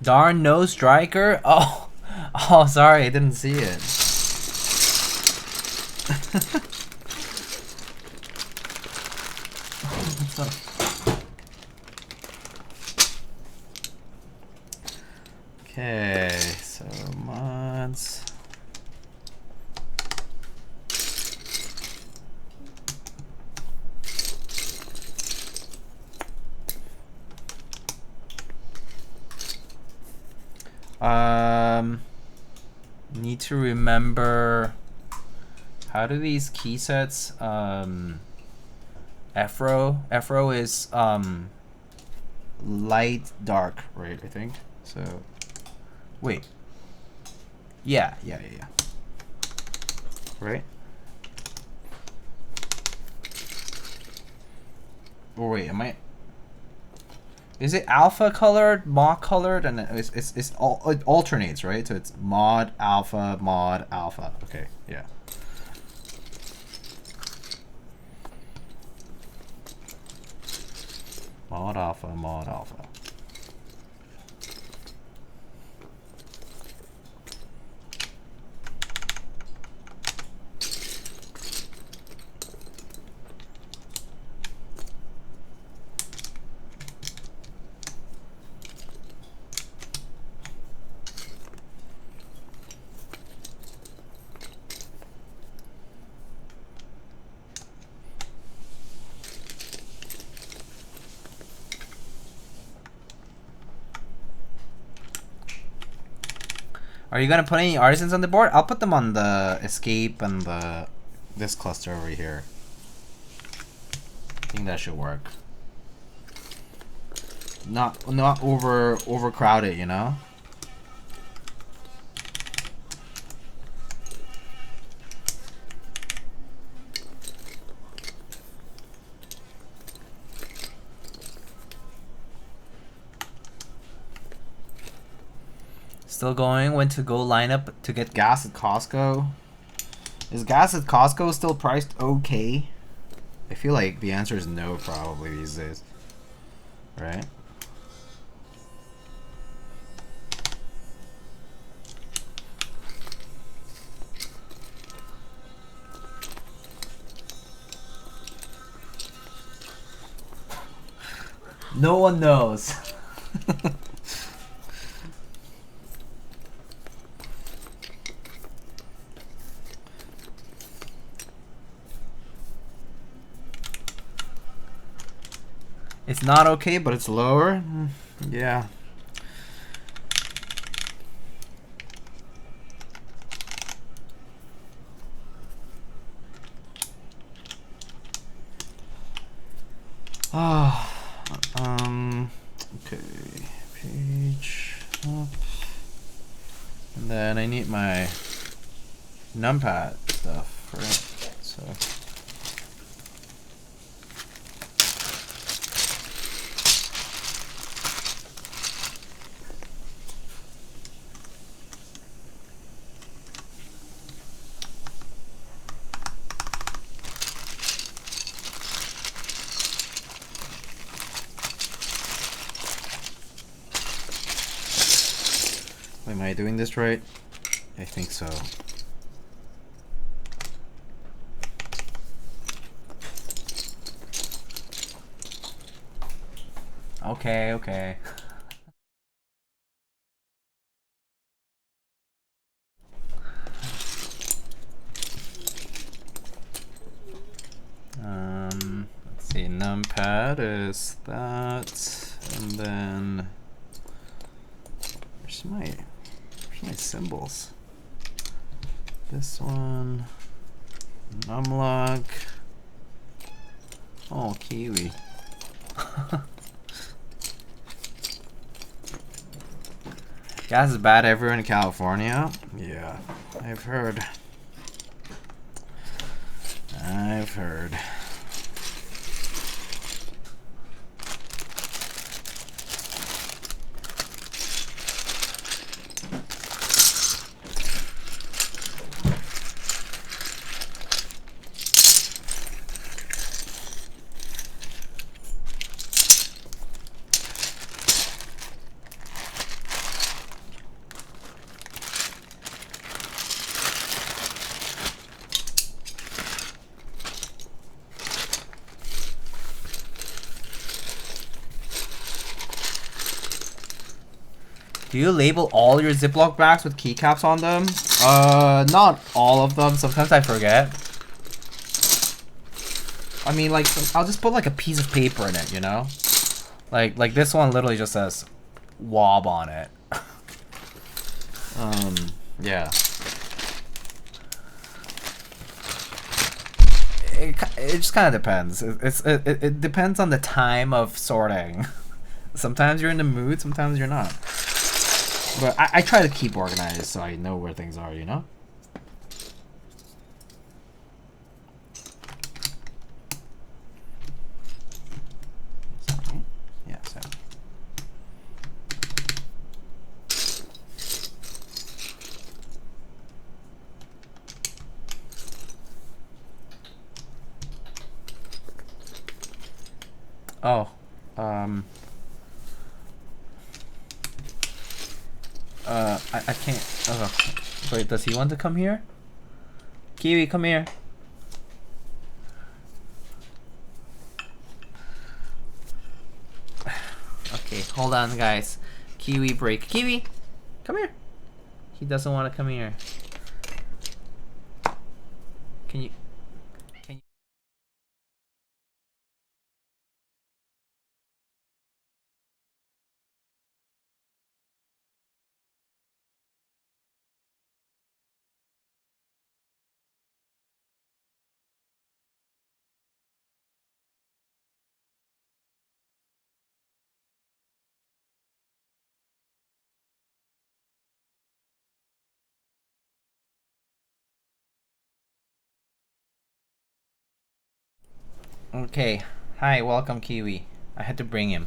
Darn, no striker? Oh, oh, sorry, I didn't see it. What's up? Okay, so mods. Need to remember, how do these key sets, Afro is, light, dark, right, I think? So, wait. Yeah. Right? Or wait, am I... Is it alpha colored, mod colored, and it alternates, right? So it's mod alpha. Okay, yeah. Mod alpha. Are you gonna put any artisans on the board? I'll put them on the escape and this cluster over here. I think that should work. Not overcrowded, you know? Still going. When to go line up to get gas at Costco? Is gas at Costco still priced okay? I feel like the answer is no, probably these days. Right? No one knows. It's not okay, but it's lower. Yeah. Okay, page up. And then I need my numpad stuff, right? So. Am I doing this right? I think so. Okay. Let's see, numpad is that, and then where's my symbols? This one, numlock. Oh, Kiwi. Gas is bad everywhere in California. Yeah, I've heard. I've heard. Do you label all your Ziploc bags with keycaps on them? Not all of them. Sometimes I forget. I mean, like, I'll just put like a piece of paper in it, you know? Like this one literally just says WoB on it. Yeah. It just kind of depends. It depends on the time of sorting. Sometimes you're in the mood, sometimes you're not. But I try to keep organized so I know where things are, you know? Yeah, so. Oh, I can't. Oh, wait, does he want to come here? Kiwi, come here. Okay, hold on, guys. Kiwi break. Kiwi, come here. He doesn't want to come here. Can you? Okay. Hi, welcome, Kiwi. I had to bring him.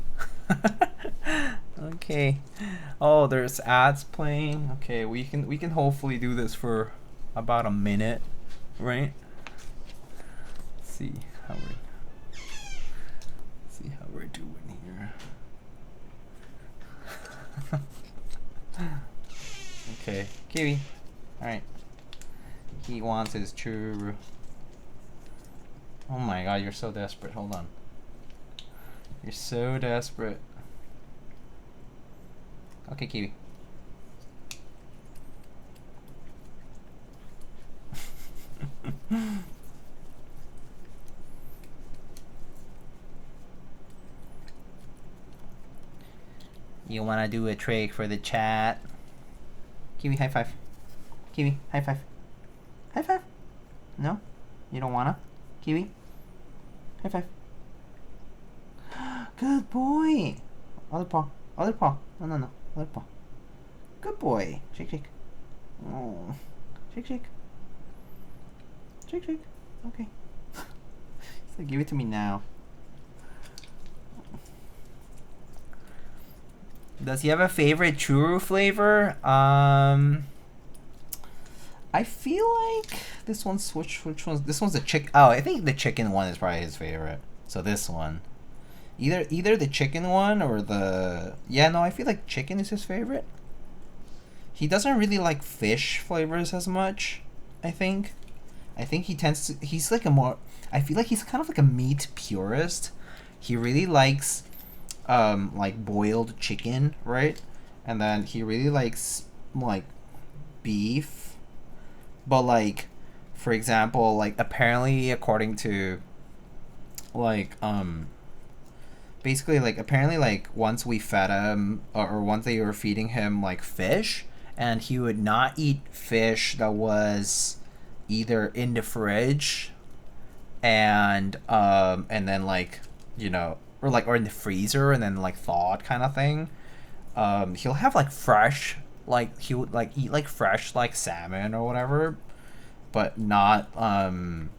Okay. Oh, there's ads playing. Okay, we can hopefully do this for about a minute, right? Let's see how we're doing here. Okay, Kiwi. All right. He wants his churro. Oh my god, you're so desperate. Hold on. You're so desperate. Okay, Kiwi. You wanna do a trick for the chat? Kiwi, high five. Kiwi, high five. High five. No? You don't wanna? Kiwi? High five. Good boy. Other paw. Other paw. No. Other paw. Good boy. Shake, shake. Oh. Shake, shake. Shake, shake. Okay. So give it to me now. Does he have a favorite churro flavor? I feel like this one's which one's this one's the chick. Oh, I think the chicken one is probably his favorite. So this one, either the chicken one or the I feel like chicken is his favorite. He doesn't really like fish flavors as much. I think he tends to. He's like a more. I feel like he's kind of like a meat purist. He really likes, like boiled chicken, right? And then he really likes like beef. But like, for example, like apparently according to like basically like apparently like once we fed him or once they were feeding him like fish, and he would not eat fish that was either in the fridge and then like, you know, or in the freezer and then like thawed kind of thing. He'll have like fresh Like he would like eat like fresh like salmon or whatever, but not otherwise.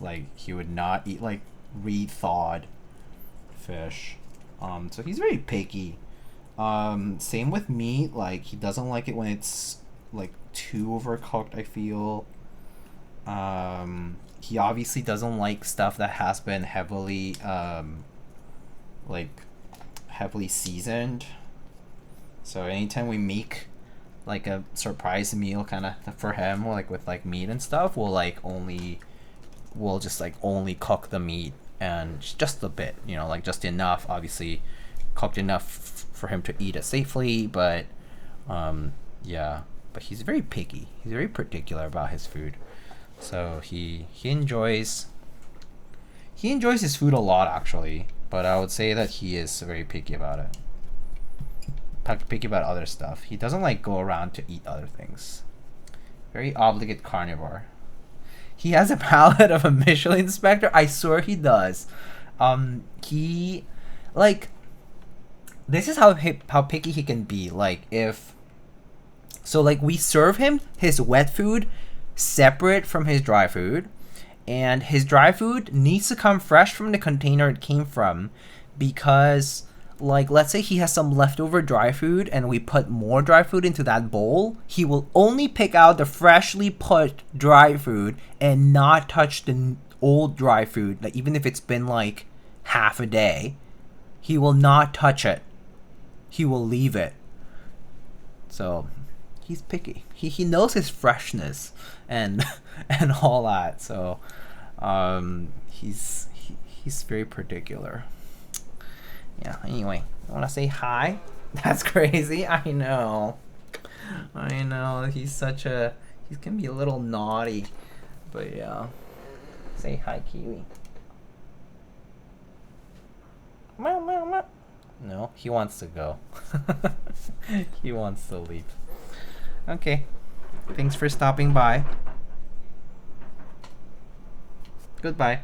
Like he would not eat like re-thawed fish. So he's very picky. Same with meat. Like he doesn't like it when it's like too overcooked, I feel. He obviously doesn't like stuff that has been heavily like heavily seasoned. So anytime we make like a surprise meal kind of for him, like with like meat and stuff, we'll just like only cook the meat and just a bit, you know, like just enough, obviously cooked enough for him to eat it safely, but yeah, but he's very picky. He's very particular about his food. So he enjoys his food a lot actually, but I would say that he is very picky about it. Picky about other stuff. He doesn't like go around to eat other things. Very obligate carnivore. He has a palate of a Michelin inspector. I swear he does. He like this is how picky he can be. Like if so, like we serve him his wet food separate from his dry food, and his dry food needs to come fresh from the container it came from, because like let's say he has some leftover dry food and we put more dry food into that bowl, he will only pick out the freshly put dry food and not touch the old dry food, like even if it's been like half a day. He will not touch it. He will leave it. So he's picky. He knows his freshness and and all that. So he's very particular. Yeah, anyway, I want to say hi. That's crazy. I know. He's can be a little naughty. But yeah. Say hi, Kiwi. Meow, meow, meow. No, he wants to go. He wants to leave. Okay. Thanks for stopping by. Goodbye.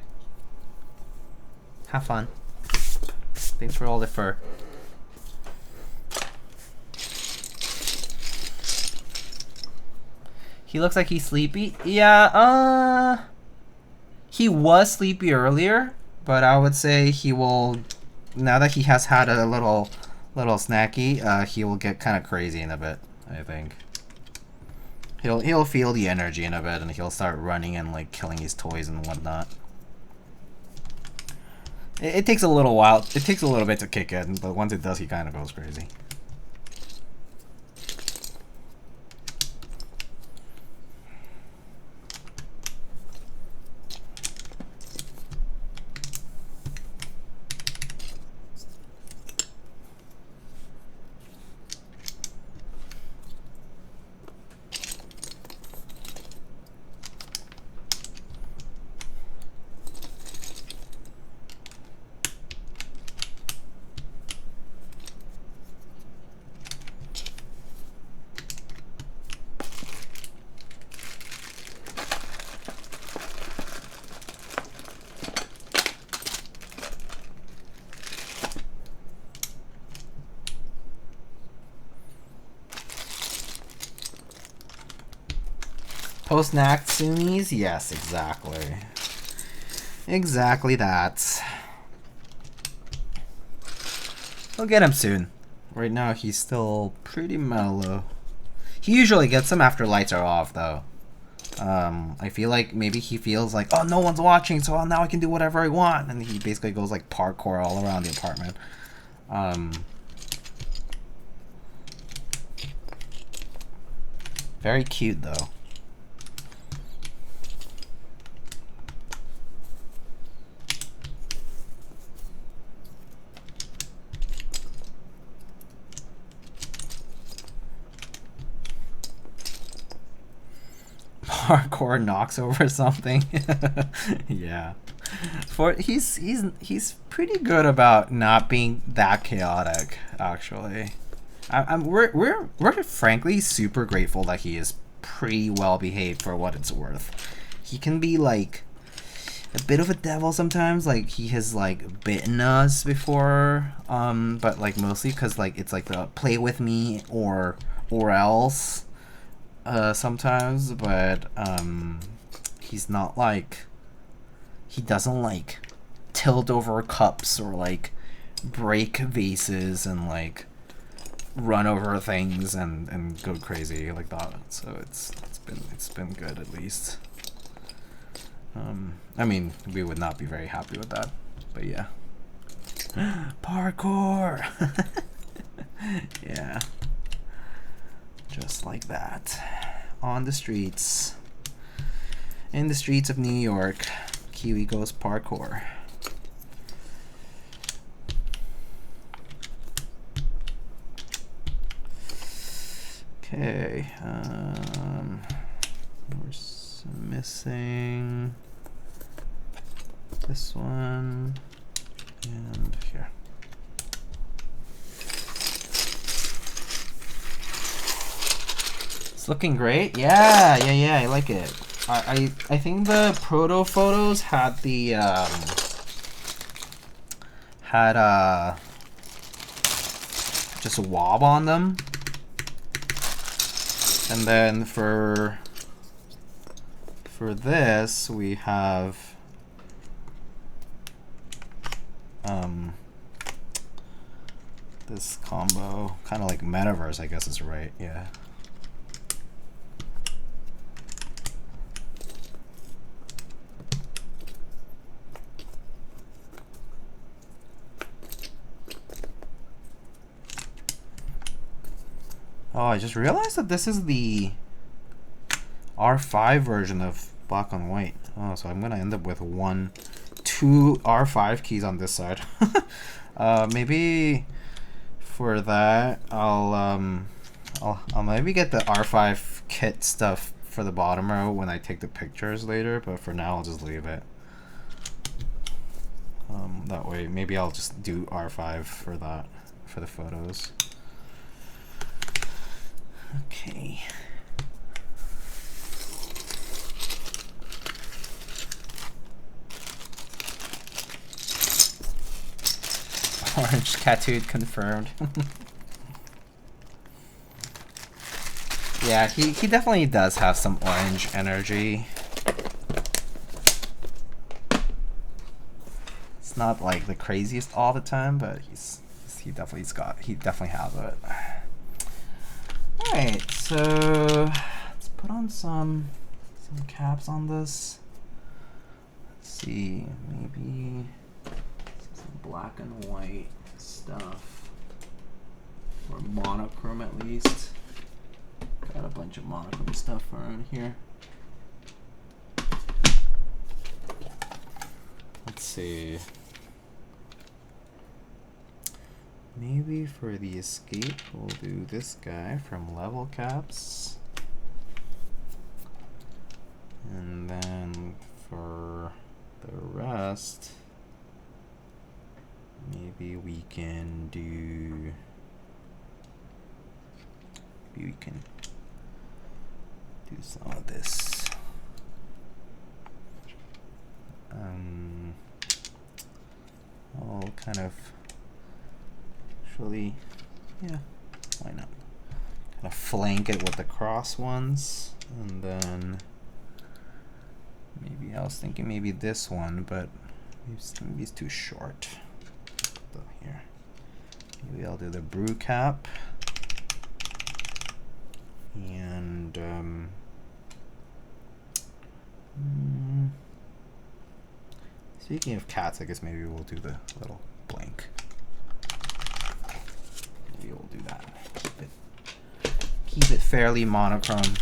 Have fun. Thanks for all the fur. He looks like he's sleepy. Yeah, he was sleepy earlier, but I would say he will, now that he has had a little snacky, he will get kind of crazy in a bit, I think. He'll feel the energy in a bit and he'll start running and like killing his toys and whatnot. It takes a little while. It takes a little bit to kick in, but once it does, he kind of goes crazy. Post-snack Sunnis? Yes, exactly. Exactly that. We'll get him soon. Right now, he's still pretty mellow. He usually gets them after lights are off, though. I feel like maybe he feels like, oh, no one's watching, so now I can do whatever I want. And he basically goes like parkour all around the apartment. Very cute, though. Parkour knocks over something. Yeah, he's pretty good about not being that chaotic. Actually, we're frankly super grateful that he is pretty well behaved for what it's worth. He can be like, a bit of a devil sometimes. Like he has like bitten us before, but like mostly because like it's like the play with me or else sometimes. But he's not like, he doesn't like tilt over cups or like break vases and like run over things and go crazy like that. So it's been good at least. I mean, we would not be very happy with that, but yeah. Parkour. Yeah, just like that, on the streets, in the streets of New York, Kiwi goes parkour. Okay, we're missing this one and here. It's looking great. Yeah, I like it. I think the proto photos had the just a wob on them. And then for this we have this combo, kind of like Metaverse, I guess is right. Yeah. Oh, I just realized that this is the R5 version of black on white. Oh, so I'm gonna end up with two R5 keys on this side. Maybe for that I'll maybe get the R5 kit stuff for the bottom row when I take the pictures later, but for now I'll just leave it. That way maybe I'll just do R5 for that, for the photos. Okay. Orange tattooed confirmed. Yeah, he definitely does have some orange energy. It's not like the craziest all the time, but he definitely has it. Alright, so let's put on some caps on this. Let's see, maybe some black and white stuff, or monochrome at least. Got a bunch of monochrome stuff around here. Let's see. Maybe for the escape, we'll do this guy from Level Caps. And then for the rest, maybe we can do, some of this. I'll kind of actually, yeah, why not? Kind of flank it with the cross ones, and then maybe I was thinking maybe this one, but maybe it's too short. So here, maybe I'll do the brew cap, and speaking of cats, I guess maybe we'll do the little blank. Maybe we'll do that. Keep it fairly monochrome.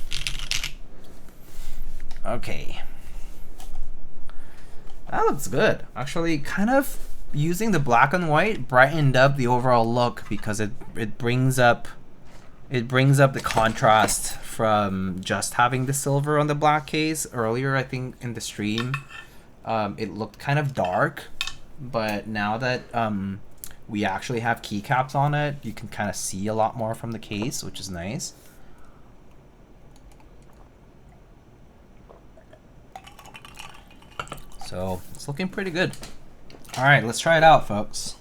Okay. That looks good. Actually, kind of using the black and white brightened up the overall look because it brings up the contrast from just having the silver on the black case. Earlier, I think in the stream, it looked kind of dark, but now that we actually have keycaps on it, you can kind of see a lot more from the case, which is nice. So it's looking pretty good. All right, let's try it out, folks.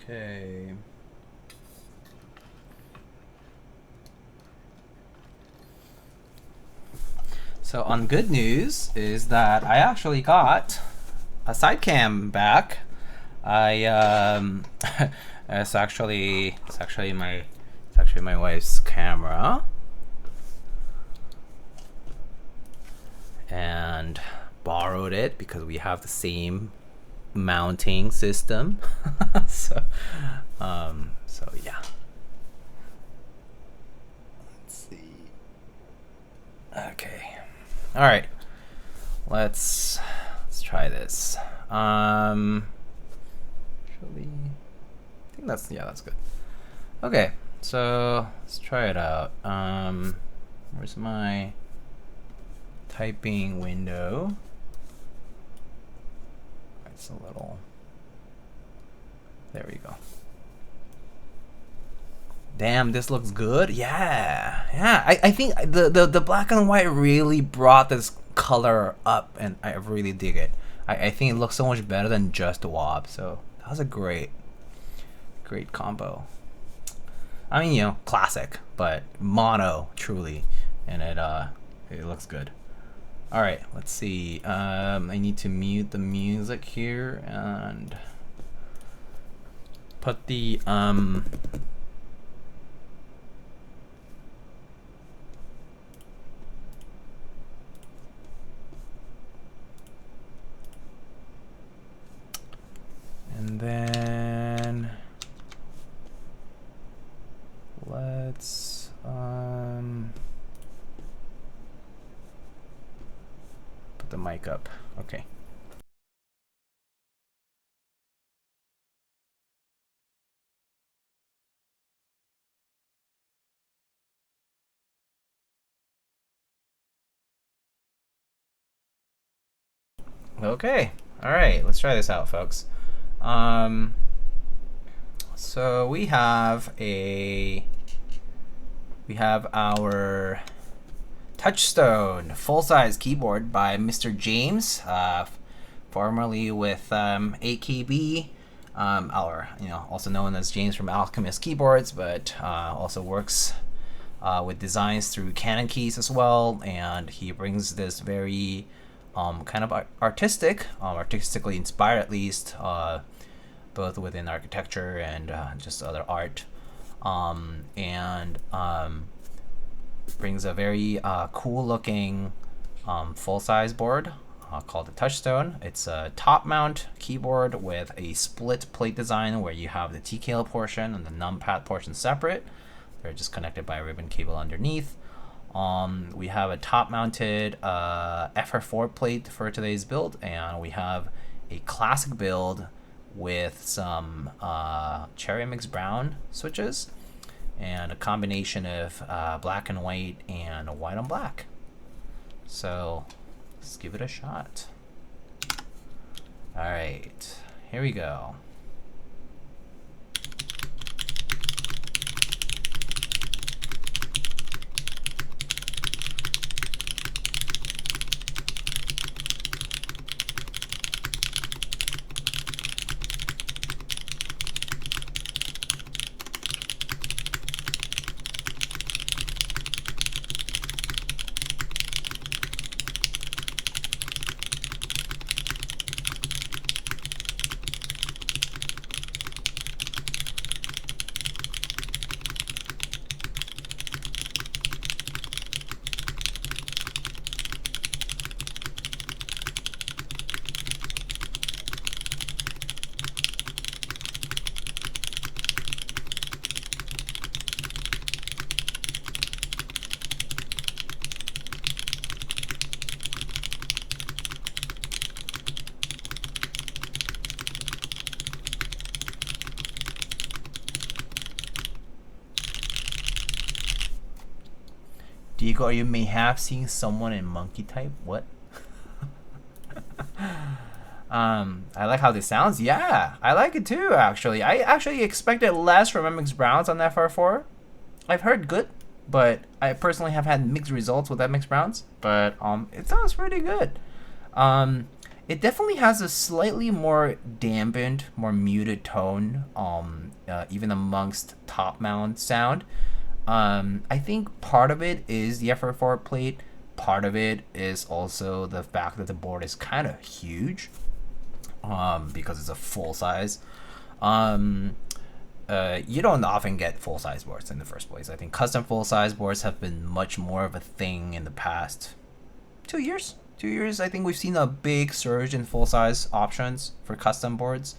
Okay. So on good news is that I actually got a side cam back. It's actually my wife's camera, and borrowed it because we have the same mounting system. so yeah. Let's see. Okay. All right. Let's try this. Actually, I think that's good. Okay, so let's try it out. Where's my typing window? It's a little. There we go. Damn, this looks good. Yeah. I think the black and white really brought this color up, and I really dig it. I think it looks so much better than just WoB. So that was a great combo. I mean, you know, classic, but mono truly, and it looks good. All right, let's see. I need to mute the music here and put the and then let's put the mic up. Okay. Okay. All right. Let's try this out, folks. So we have our Touchstone full-size keyboard by Mr. James, formerly with AKB, also known as James from Alchemist Keyboards, but also works with designs through CannonKeys as well, and he brings this very kind of artistically inspired, at least, both within architecture and just other art, and brings a very cool looking full-size board called the Touchstone. It's a top mount keyboard with a split plate design where you have the TKL portion and the numpad portion separate. They're just connected by a ribbon cable underneath. We have a top-mounted FR4 plate for today's build, and we have a classic build with some cherry mix brown switches and a combination of black and white and white on black. So let's give it a shot. All right, here we go. Diego, are you mayhap seeing someone in monkey type? What? I like how this sounds. Yeah, I like it too, actually. I actually expected less from MX Browns on FR4. I've heard good, but I personally have had mixed results with MX Browns. But it sounds pretty good. It definitely has a slightly more dampened, more muted tone, even amongst top mount sound. I think part of it is the FR4 plate. Part of it is also the fact that the board is kind of huge. Because it's a full size. You don't often get full size boards in the first place. I think custom full size boards have been much more of a thing in the past 2 years. 2 years, I think we've seen a big surge in full size options for custom boards,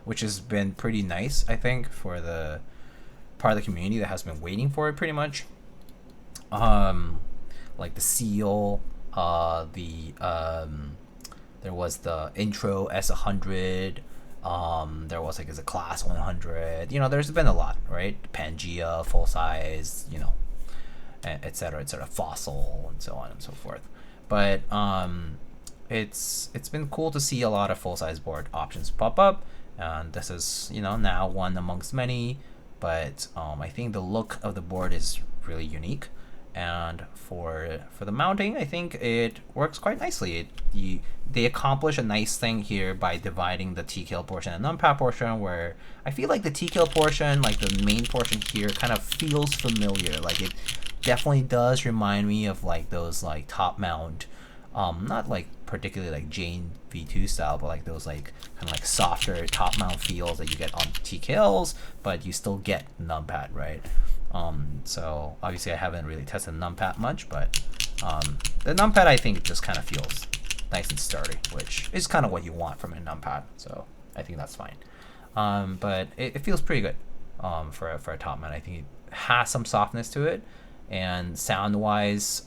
which has been pretty nice, I think, for the part of the community that has been waiting for it pretty much. Like the Seal, there was the Intro S100. There was like a Class 100. You know, there's been a lot, right? Pangea, full size, you know, etc., etc., Fossil, and so on and so forth. But it's been cool to see a lot of full size board options pop up, and this is, you know, now one amongst many. But I think the look of the board is really unique. And for the mounting, I think it works quite nicely. They accomplish a nice thing here by dividing the TKL portion and numpad portion, where I feel like the TKL portion, like the main portion here, kind of feels familiar. Like it definitely does remind me of like those like top mount, not like particularly like Jane V2 style, but like those like kind of like softer top mount feels that you get on TKLs, but you still get numpad, right? So obviously I haven't really tested numpad much, but the numpad I think just kind of feels nice and sturdy, which is kind of what you want from a numpad. So I think that's fine. But it feels pretty good for a top mount. I think it has some softness to it, and sound wise,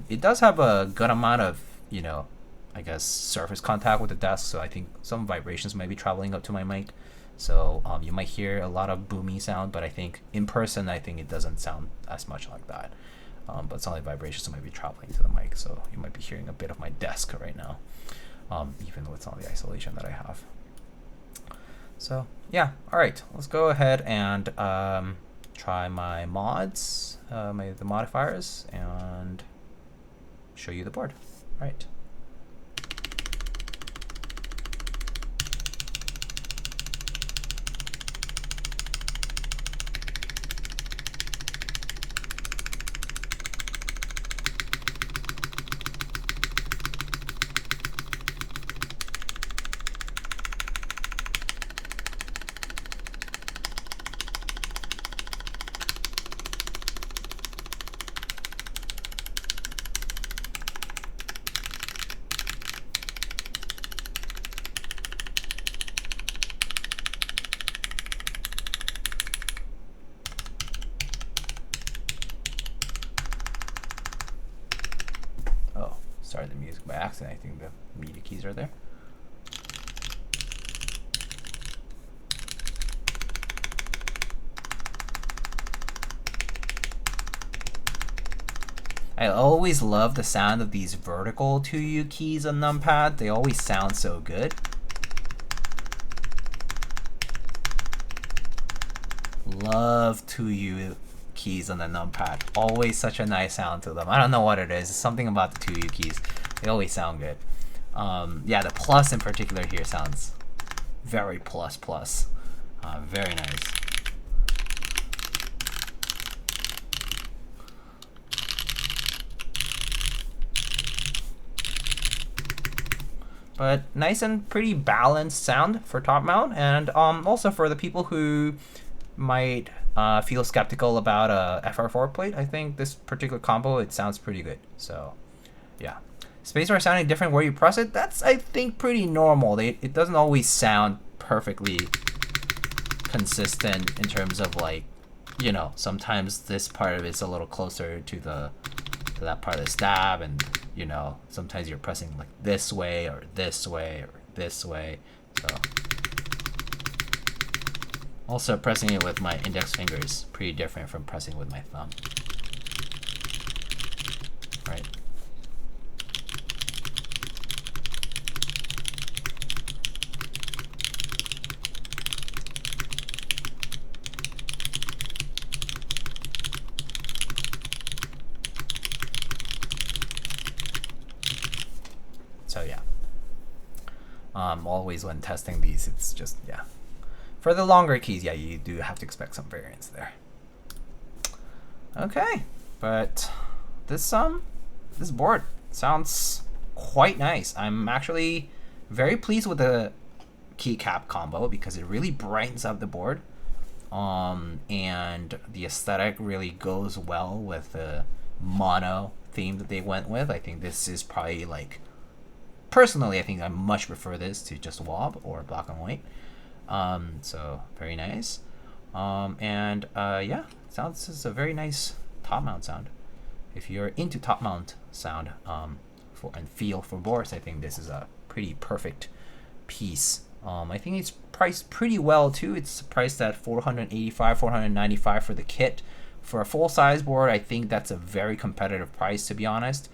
it does have a good amount of, you know, I guess surface contact with the desk. So I think some vibrations might be traveling up to my mic. So you might hear a lot of boomy sound, but I think in person, I think it doesn't sound as much like that. But some of the vibrations might be traveling to the mic, so you might be hearing a bit of my desk right now, even with some of the isolation that I have. So yeah, all right, let's go ahead and try my mods, the modifiers, and show you the board. All right. Started the music by accident. I think the media keys are there. I always love the sound of these vertical 2U keys on numpad. They always sound so good. Love 2U keys on the numpad. Always such a nice sound to them. I don't know what it is. It's something about the 2U keys. They always sound good. Yeah, the plus in particular here sounds very plus. Very nice. But nice and pretty balanced sound for top mount, and also for the people who might feel skeptical about a FR4 plate, I think this particular combo, it sounds pretty good. So yeah, spacebar sounding different where you press it, that's I think pretty normal. It doesn't always sound perfectly consistent in terms of like, you know, sometimes this part of it's a little closer to that part of the stab, and you know, sometimes you're pressing like this way or this way or this way. So also pressing it with my index finger is pretty different from pressing with my thumb. Right. So yeah, always when testing these, it's just, yeah. For the longer keys, yeah, you do have to expect some variance there. Okay, but this board sounds quite nice. I'm actually very pleased with the keycap combo because it really brightens up the board, and the aesthetic really goes well with the mono theme that they went with. I think this is probably, like, personally, I think I much prefer this to just WoB or black and white. So very nice. Yeah, this is a very nice top mount sound. If you're into top mount sound and feel for boards, I think this is a pretty perfect piece. I think it's priced pretty well too. It's priced at $485, $495 for the kit. For a full size board, I think that's a very competitive price, to be honest.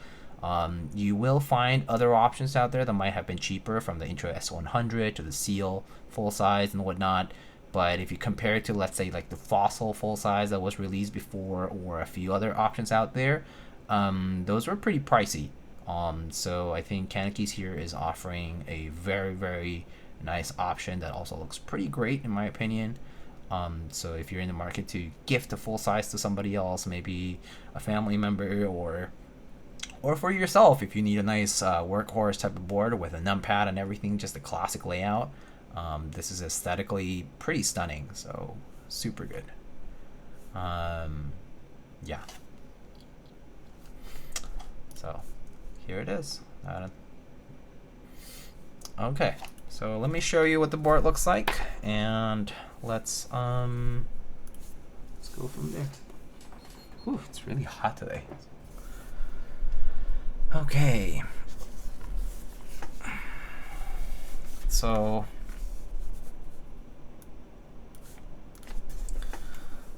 You will find other options out there that might have been cheaper, from the Intro S100 to the Seal full size and whatnot. But if you compare it to, let's say, like the Fossil full size that was released before, or a few other options out there, those were pretty pricey. So I think CannonKeys here is offering a very, very nice option that also looks pretty great in my opinion. So if you're in the market to gift a full size to somebody else, maybe a family member, or for yourself, if you need a nice workhorse type of board with a numpad and everything, just a classic layout, this is aesthetically pretty stunning, so super good. Yeah. So here it is. Okay, so let me show you what the board looks like, and let's go from there. Whew, it's really hot today. Okay. So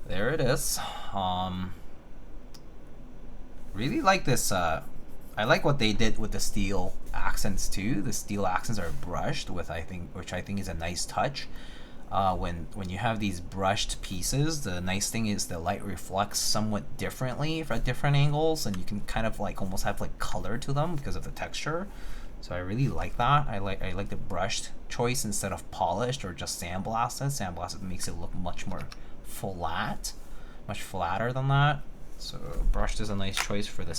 there it is. Really like this. I like what they did with the steel accents too. The steel accents are brushed with, which I think is a nice touch. When you have these brushed pieces, the nice thing is the light reflects somewhat differently at different angles, and you can kind of like almost have like color to them because of the texture. So I really like that. I like the brushed choice instead of polished or just sandblasted. Sandblasted makes it look much more flat, much flatter than that. So brushed is a nice choice for the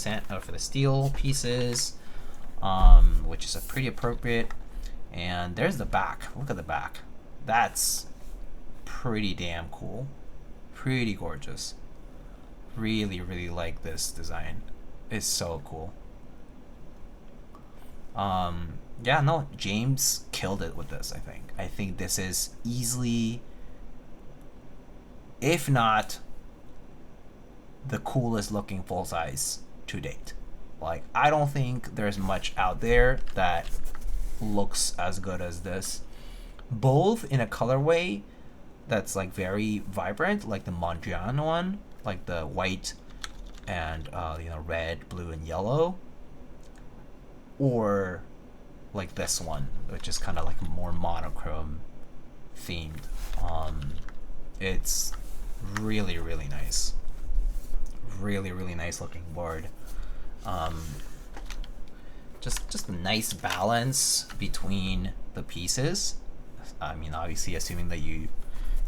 steel pieces, which is a pretty appropriate. And there's the back. Look at the back. That's pretty damn cool. Pretty gorgeous. Really, really like this design. It's so cool. Yeah, no, James killed it with this, I think. I think this is easily, if not the coolest looking full size to date. Like, I don't think there's much out there that looks as good as this, both in a colorway that's like very vibrant, like the Mondrian one, like the white and red, blue, and yellow, or like this one, which is kind of like more monochrome themed. It's really, really nice. Really, really nice looking board. Just a nice balance between the pieces. I mean, obviously, assuming that you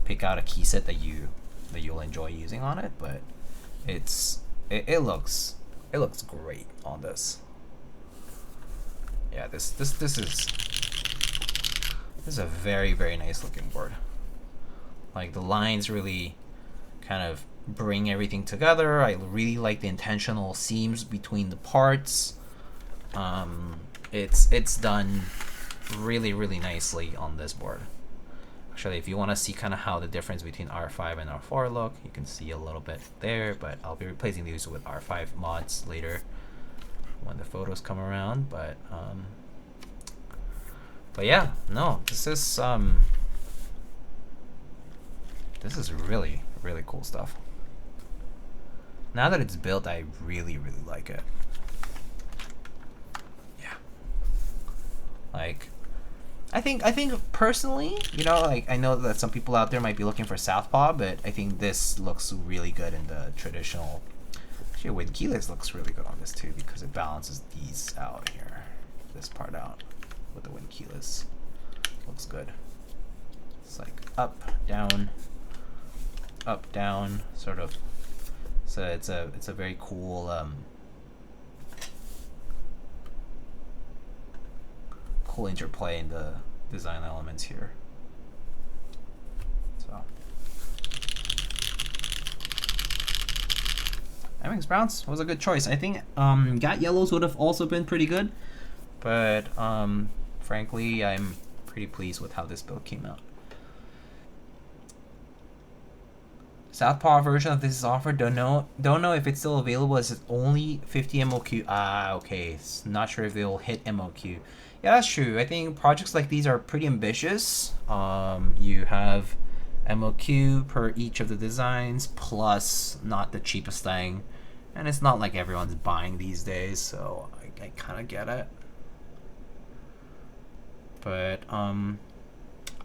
pick out a key set that you'll enjoy using on it, but it looks great on this. Yeah, this is a very, very nice looking board. Like, the lines really kind of bring everything together. I really like the intentional seams between the parts. It's done really, really nicely on this board. Actually, if you want to see kind of how the difference between R5 and R4 look, you can see a little bit there, but I'll be replacing these with R5 mods later when the photos come around. But yeah, no, this is really, really cool stuff. Now that it's built, I really, really like it. Yeah. Like, I think personally, like, I know that some people out there might be looking for Southpaw, but I think this looks really good in the traditional. Actually, Wind Keyless looks really good on this too, because it balances these out here. this part out with the wind keyless. Looks good. It's like up, down, sort of. So it's a very cool cool interplay in the design elements here. So MX Browns was a good choice. I think Gat Yellows would have also been pretty good, but frankly, I'm pretty pleased with how this build came out. Southpaw version of this is offered. Don't know if it's still available. As it's only 50 MOQ. Ah, okay. Not sure if they'll hit MOQ. Yeah, that's true. I think projects like these are pretty ambitious. You have MOQ per each of the designs, plus not the cheapest thing, and it's not like everyone's buying these days, so I kind of get it. But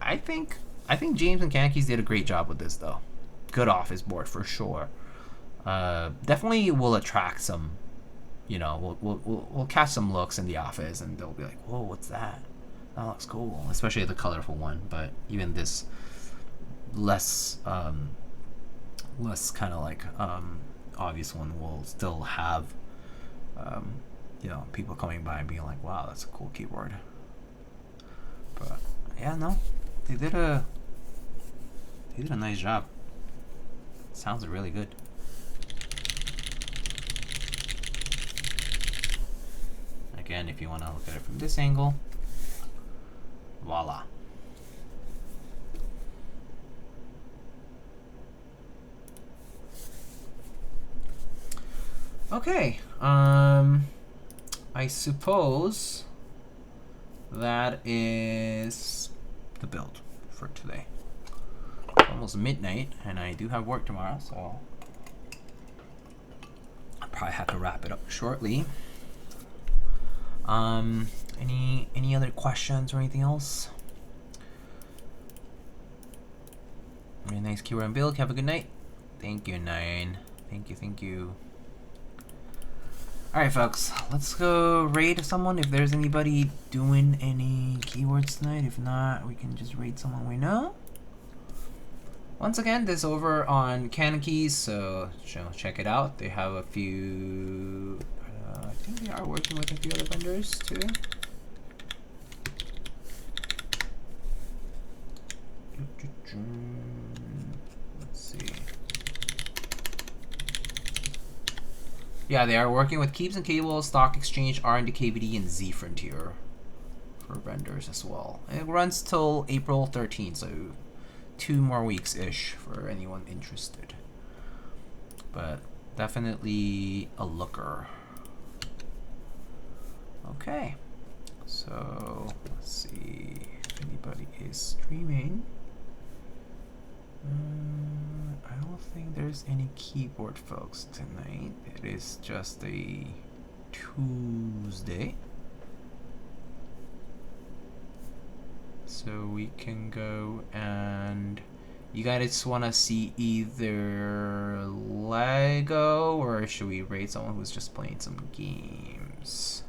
I think James and CannonKeys did a great job with this, though. Good office board for sure. Definitely will attract some, you know, we'll catch some looks in the office, and they'll be like, "Whoa, what's that? That looks cool." Especially the colorful one. But even this less kind of like obvious one will still have you know, people coming by and being like, "Wow, that's a cool keyboard." But yeah, no, they did a nice job. Sounds really good. Again, if you want to look at it from this angle, voila. Okay, I suppose that is the build for today. Almost midnight, and I do have work tomorrow, so I'll probably have to wrap it up shortly. Any other questions or anything else? Very nice keyword and build. Have a good night. Thank you, Nine. Thank you. Alright, folks, let's go raid someone if there's anybody doing any keywords tonight. If not, we can just raid someone we know. Once again, this is over on CannonKeys, so check it out. They have a few, I think they are working with a few other vendors too. Let's see. Yeah, they are working with Keeps and Cables, Stock Exchange, R&D KVD, and Z Frontier for vendors as well. And it runs till April 13th, so 2 more weeks-ish for anyone interested. But definitely a looker. Okay, so let's see if anybody is streaming. I don't think there's any keyboard folks tonight. It is just a Tuesday. So we can go and you guys want to see either Lego or should we raid someone who's just playing some games?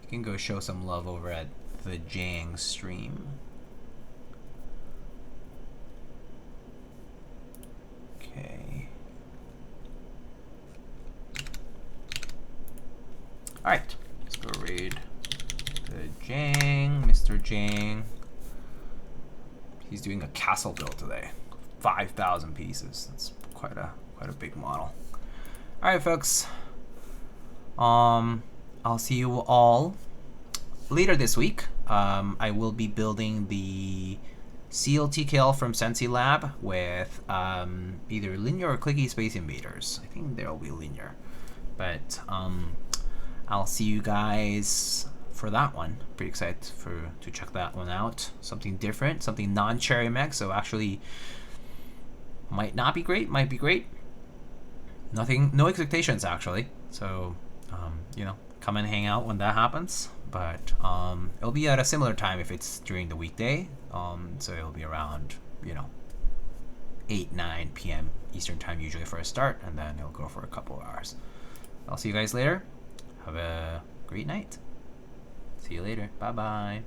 You can go show some love over at the Jang stream. Okay. Alright, let's go raid the Jang, Mr. Jang. He's doing a castle build today. 5,000 pieces. That's quite a big model. Alright, folks. I'll see you all later this week. I will be building the CLTKL from Sensi Lab with either linear or clicky Space Invaders. I think they'll be linear, but I'll see you guys for that one. Pretty excited to check that one out. Something different, something non-cherry mech. So actually, might not be great, might be great. No expectations actually. So you know, come and hang out when that happens. But it'll be at a similar time if it's during the weekday. So it'll be around, you know, 8, 9 p.m. Eastern time usually for a start, and then it'll go for a couple of hours. I'll see you guys later. Have a great night. See you later. Bye bye.